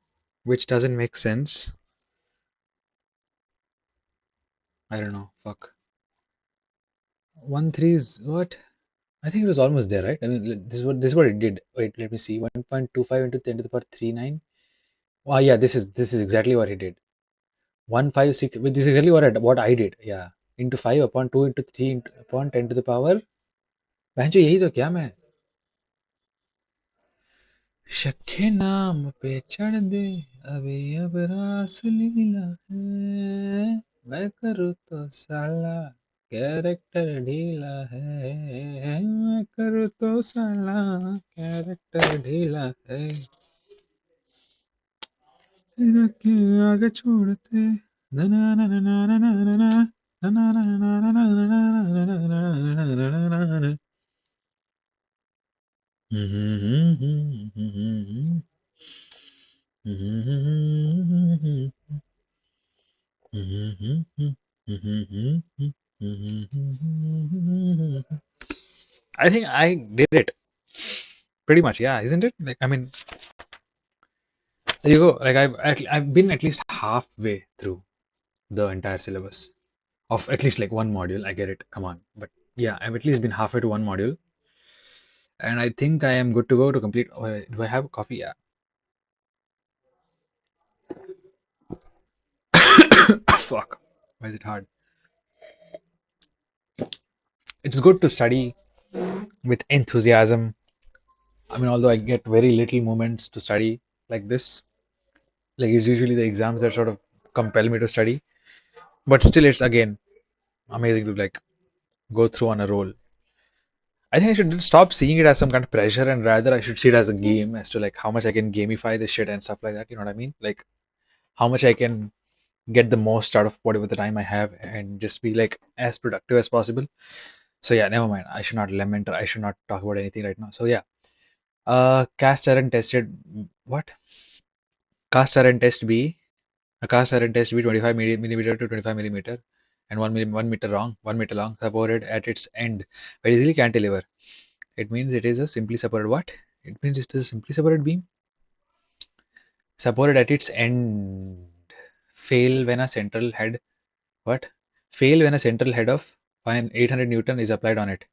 which doesn't make sense. I don't know. Fuck. 1 3 is what? I think it was almost there, right? I mean, this is what it did. Wait, let me see. 1.25 into 10 to the power 39. Oh yeah, this is exactly what he did. 156. This is exactly what I did. Yeah, into 5 upon 2 into 3 upon 10 to the power. बहनचोद यही तो क्या मैं शक्के नाम पे चढ़ दे अभी अब रास लीला है मैं करूँ तो साला कैरेक्टर ढीला है मैं करूँ तो साला कैरेक्टर ढीला है रखे आगे छोड़ते ना ना ना ना ना ना ना ना ना ना ना ना ना ना ना ना ना I think I did it pretty much, yeah, isn't it? Like, I mean, there you go. Like, I've been at least halfway through the entire syllabus of at least like one module. I get it. Come on, but yeah, I've at least been halfway to one module, and I think I am good to go to complete. Do I have coffee? Yeah. Fuck. Why is it hard? It's good to study with enthusiasm. I mean, although I get very little moments to study like this, like it's usually the exams that sort of compel me to study. But still, it's again amazing to like go through on a roll. I think I should stop seeing it as some kind of pressure and rather I should see it as a game as to like how much I can gamify this shit and stuff like that. You know what I mean? Like how much I can get the most out of whatever the time I have and just be like as productive as possible. So yeah, never mind. I should not lament or I should not talk about anything right now. So yeah, cast iron tested what? Cast iron test B. A cast iron test B 25 millimeter to 25 millimeter and 1 meter long, 1 meter long, supported at its end, basically cantilever. It means it is a simply supported what? It means it is a simply supported beam supported at its end. Fail when a central head what? Fail when a central head of 800 Newton is applied on it.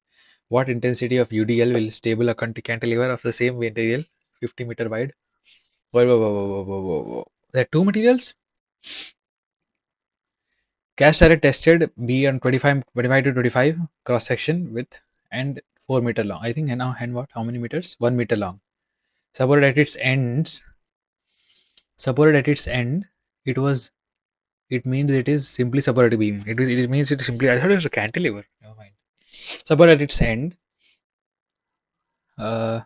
What intensity of UDL will stable a cantilever of the same material 50 meter wide? Whoa, whoa, whoa, whoa, whoa, whoa, whoa. There are two materials. Cast iron tested be on 25 to 25 cross section width and 4 meter long. I think and what? How many meters? 1 meter long. Supported at its ends. Supported at its end. It was. It means it is simply supported beam. It means it is simply. I thought it was a cantilever. Never mind. Supported at its end. Uh,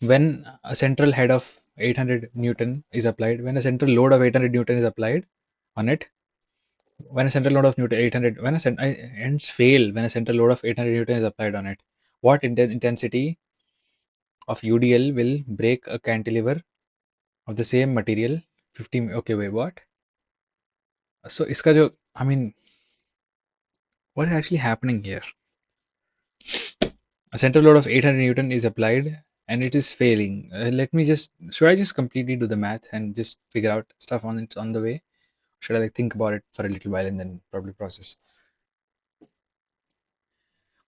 when a central head of 800 Newton is applied, when a central load of 800 Newton is applied on it, when a central load of Newton 800, when ends fail when a central load of 800 Newton is applied on it, what intensity of UDL will break a cantilever of the same material 50? Okay, wait, what? So iska jo, I mean, what is actually happening here? A central load of 800 Newton is applied and it is failing. Let me just, should I just completely do the math and just figure out stuff on it on the way? Should I like think about it for a little while and then probably process?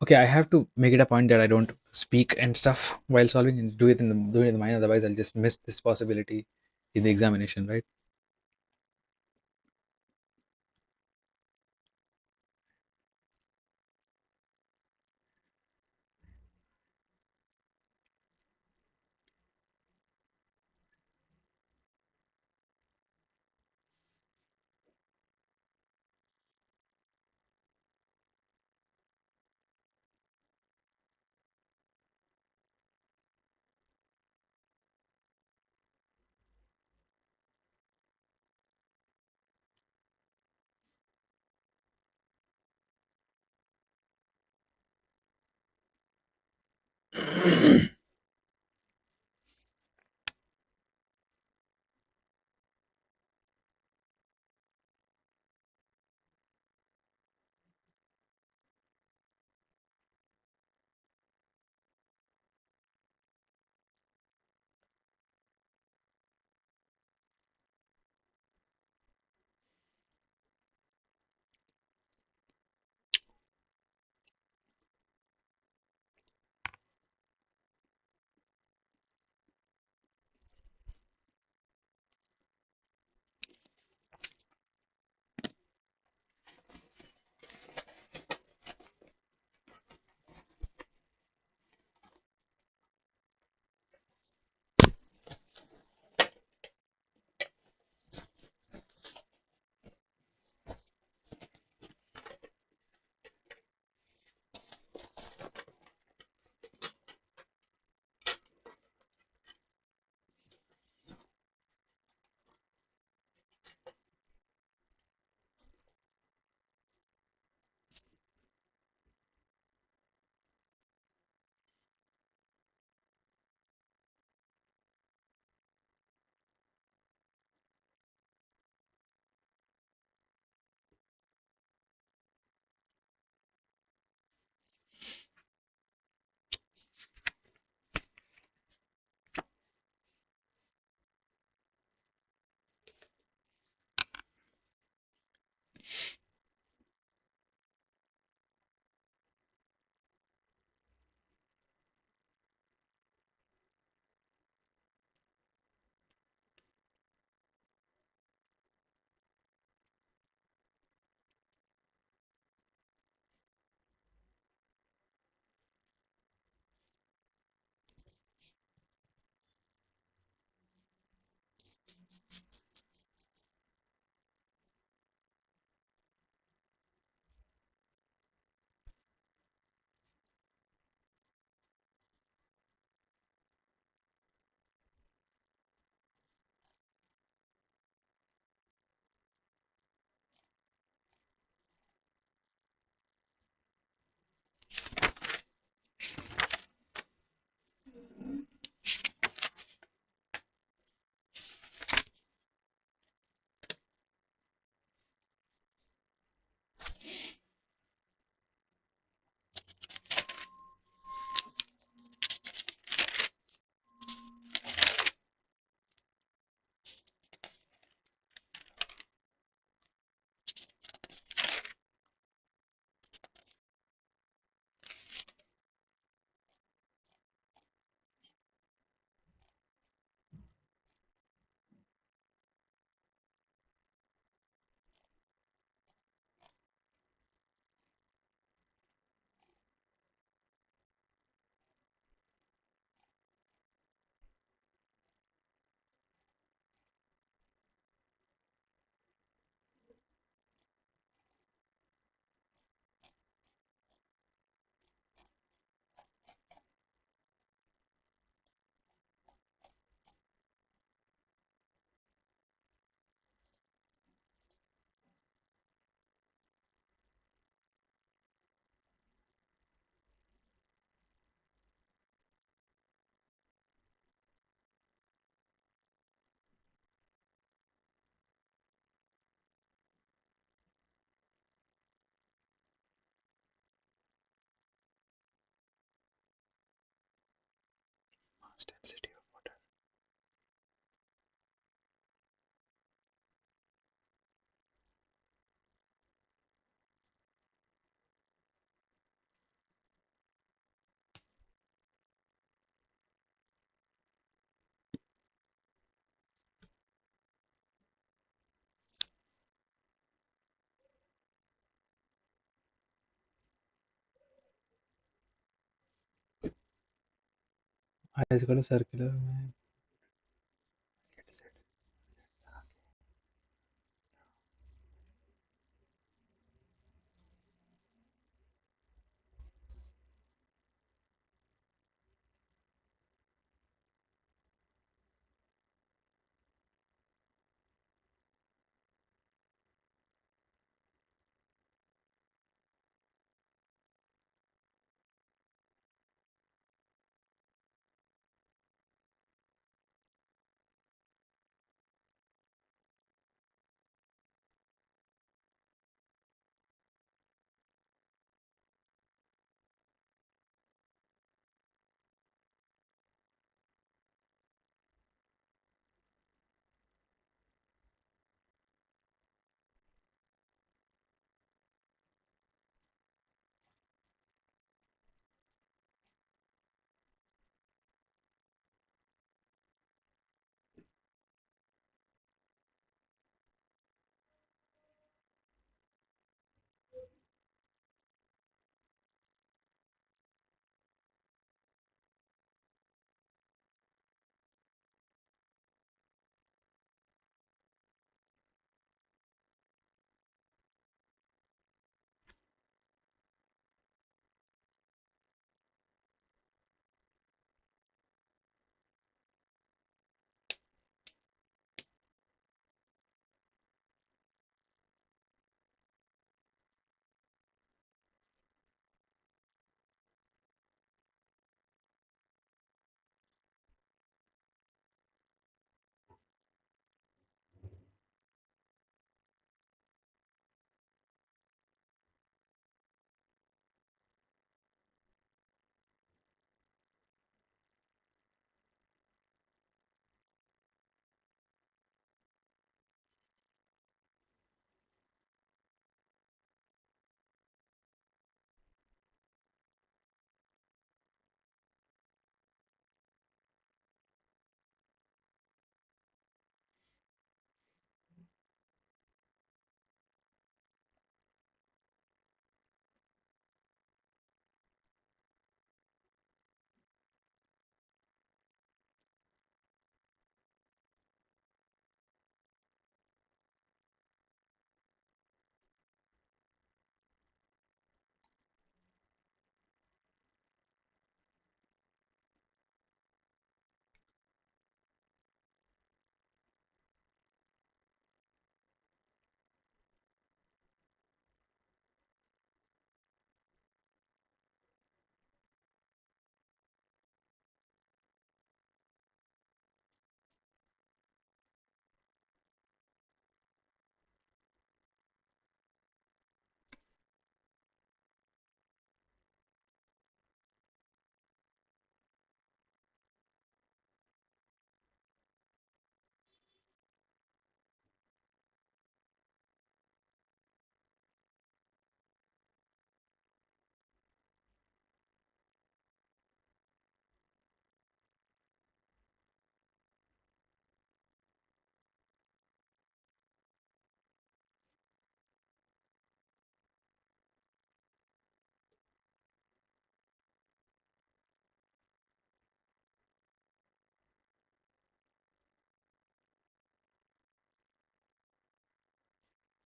Okay, I have to make it a point that I don't speak and stuff while solving and do it in the mind. Otherwise, I'll just miss this possibility in the examination, right? mass density of water. I is equal to circular. Get Z.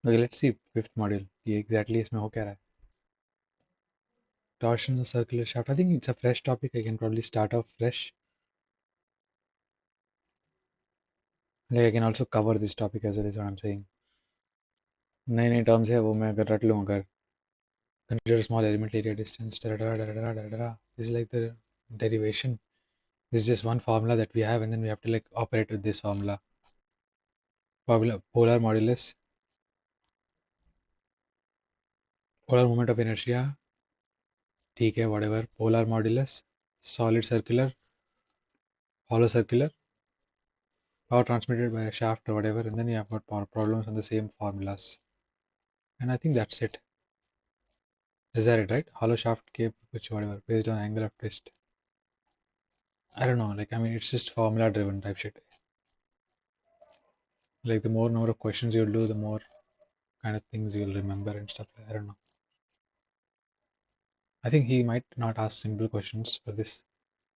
Okay, let's see fifth module. ये exactly इसमें हो क्या रहा है? Torsion of circular shaft. I think it's a fresh topic. I can probably start off fresh. Like I can also cover this topic as well is what I'm saying. नए नए terms है वो मैं अगर रट लूँ अगर consider small element area distance da, da, da, da, da, da, da, da. This is like the derivation. This is just one formula that we have and then we have to like operate with this formula polar modulus, polar moment of inertia, ठीक है whatever, polar modulus, solid circular, hollow circular, power transmitted by a shaft or whatever, and then you have got power problems on the same formulas. And I think that's it. Is that it, right? Hollow shaft cape, which whatever, based on angle of twist. I don't know. Like, I mean, it's just formula driven type shit. Like, the more number of questions you'll do, the more kind of things you'll remember and stuff. I don't know. I think he might not ask simple questions for this.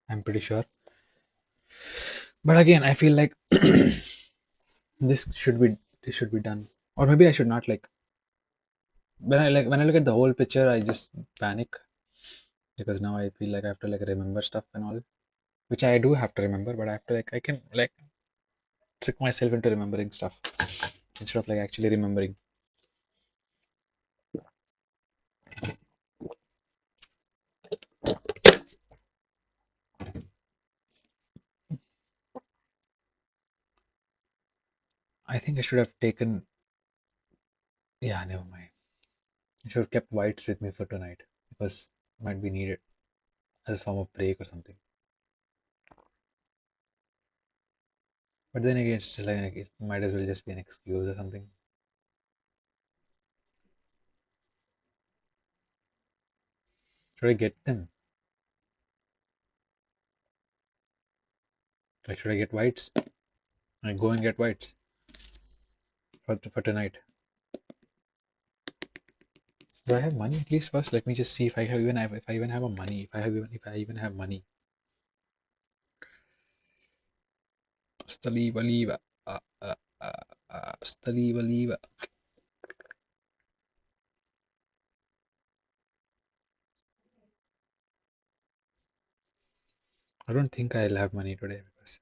I'm pretty sure. But again, I feel like this should be done. Or maybe I should not, like, when I look at the whole picture, I just panic because now I feel like I have to like remember stuff and all, which I do have to remember, but I have to like I can like trick myself into remembering stuff instead of like actually remembering. I think I should have taken. Yeah, never mind. I should have kept whites with me for tonight because it might be needed as a form of break or something. But then again, it's still like it might as well just be an excuse or something. Should I get them? Like, should I get whites? I go and get whites for tonight. Do I have money? At least first, let me just see if I even have a money. If I even have money. Staliva liva. Staliva liva. I don't think I'll have money today because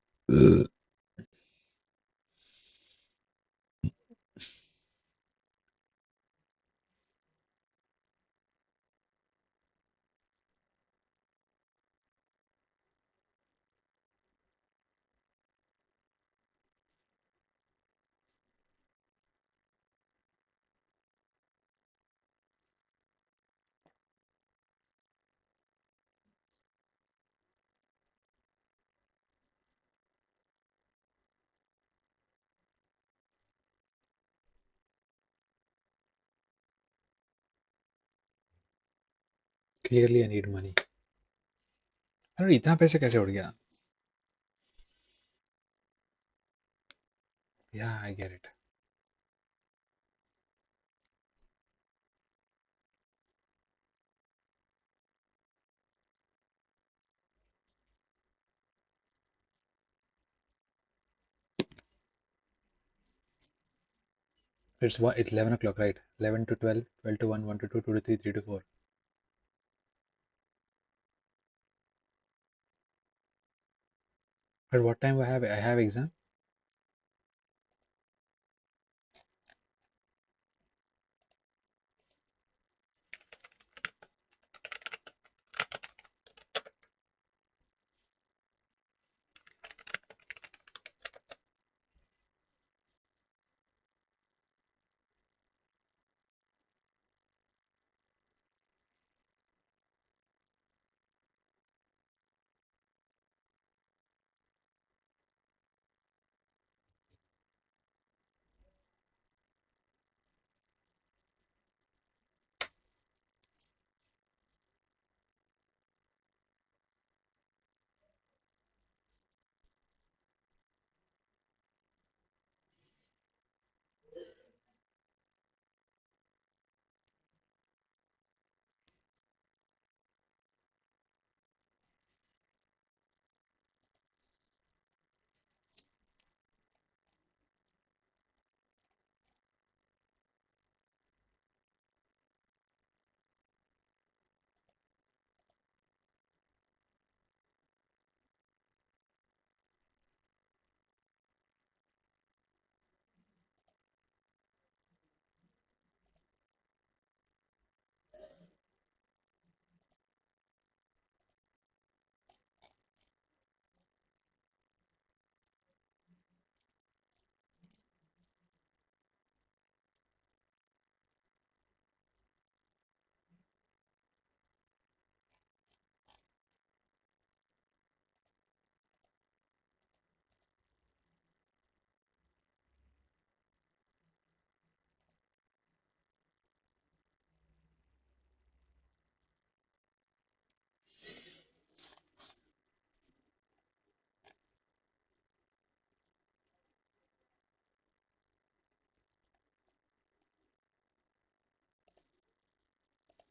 clearly I need money. I don't know इतना पैसे कैसे उड़ गया? Yeah, I get it. It's 11 o'clock, right? 11 to 12, 12 to 1, 1 to 2, 2 to 3, 3 to 4. At what time I have exam?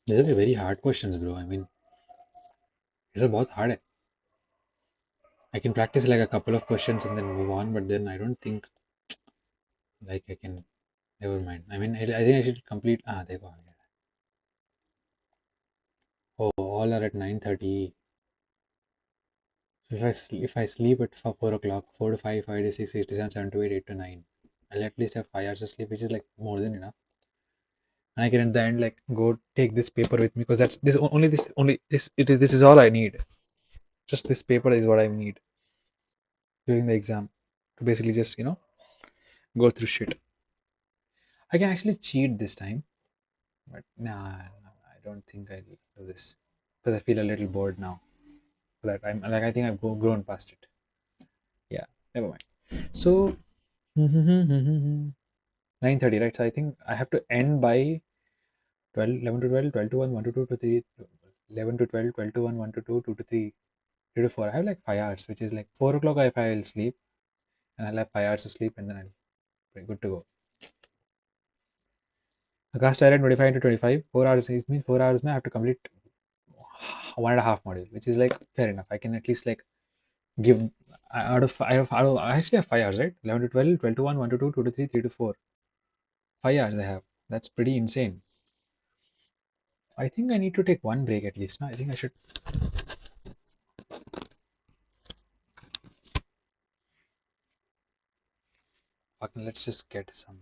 These are very hard questions, bro. I mean, these are both hard. I can practice like a couple of questions and then move on, but then I don't think like I can. Never mind. I mean, I think I should complete. Ah, there you go. Oh, all are at 9:30. So if I sleep at 4 o'clock, 4 to 5, 5 to 6, 6 to 7, 7 to 8, 8 to 9, I'll at least have 5 hours of sleep, which is like more than enough. And I can at the end like go take this paper with me because that's this is all I need. Just this paper is what I need during the exam to basically just go through shit. I can actually cheat this time, but nah, no, I don't think I'll do this because I feel a little bored now. That I'm like I think I've grown past it. Yeah, never mind. So 9:30, right? So I think I have to end by 12, 11 to 12, 12 to 1, 1 to 2 to 3, 11 to 12, 12 to 1, 1 to 2, 2 to 3, 3 to 4. I have like 5 hours, which is like 4 o'clock if I'll sleep, and I'll have 5 hours of sleep, and then I'll be good to go. A cast iron 25 into 25, 4 hours is mean 4 hours. I have to complete one and a half module, which is like fair enough. I can at least like give I actually have 5 hours, right? 11 to 12, 12 to 1, 1 to 2, 2 to 3, 3 to 4. 5 hours I have. That's pretty insane. I think I need to take one break at least. No, I think I should. Fucking let's just get some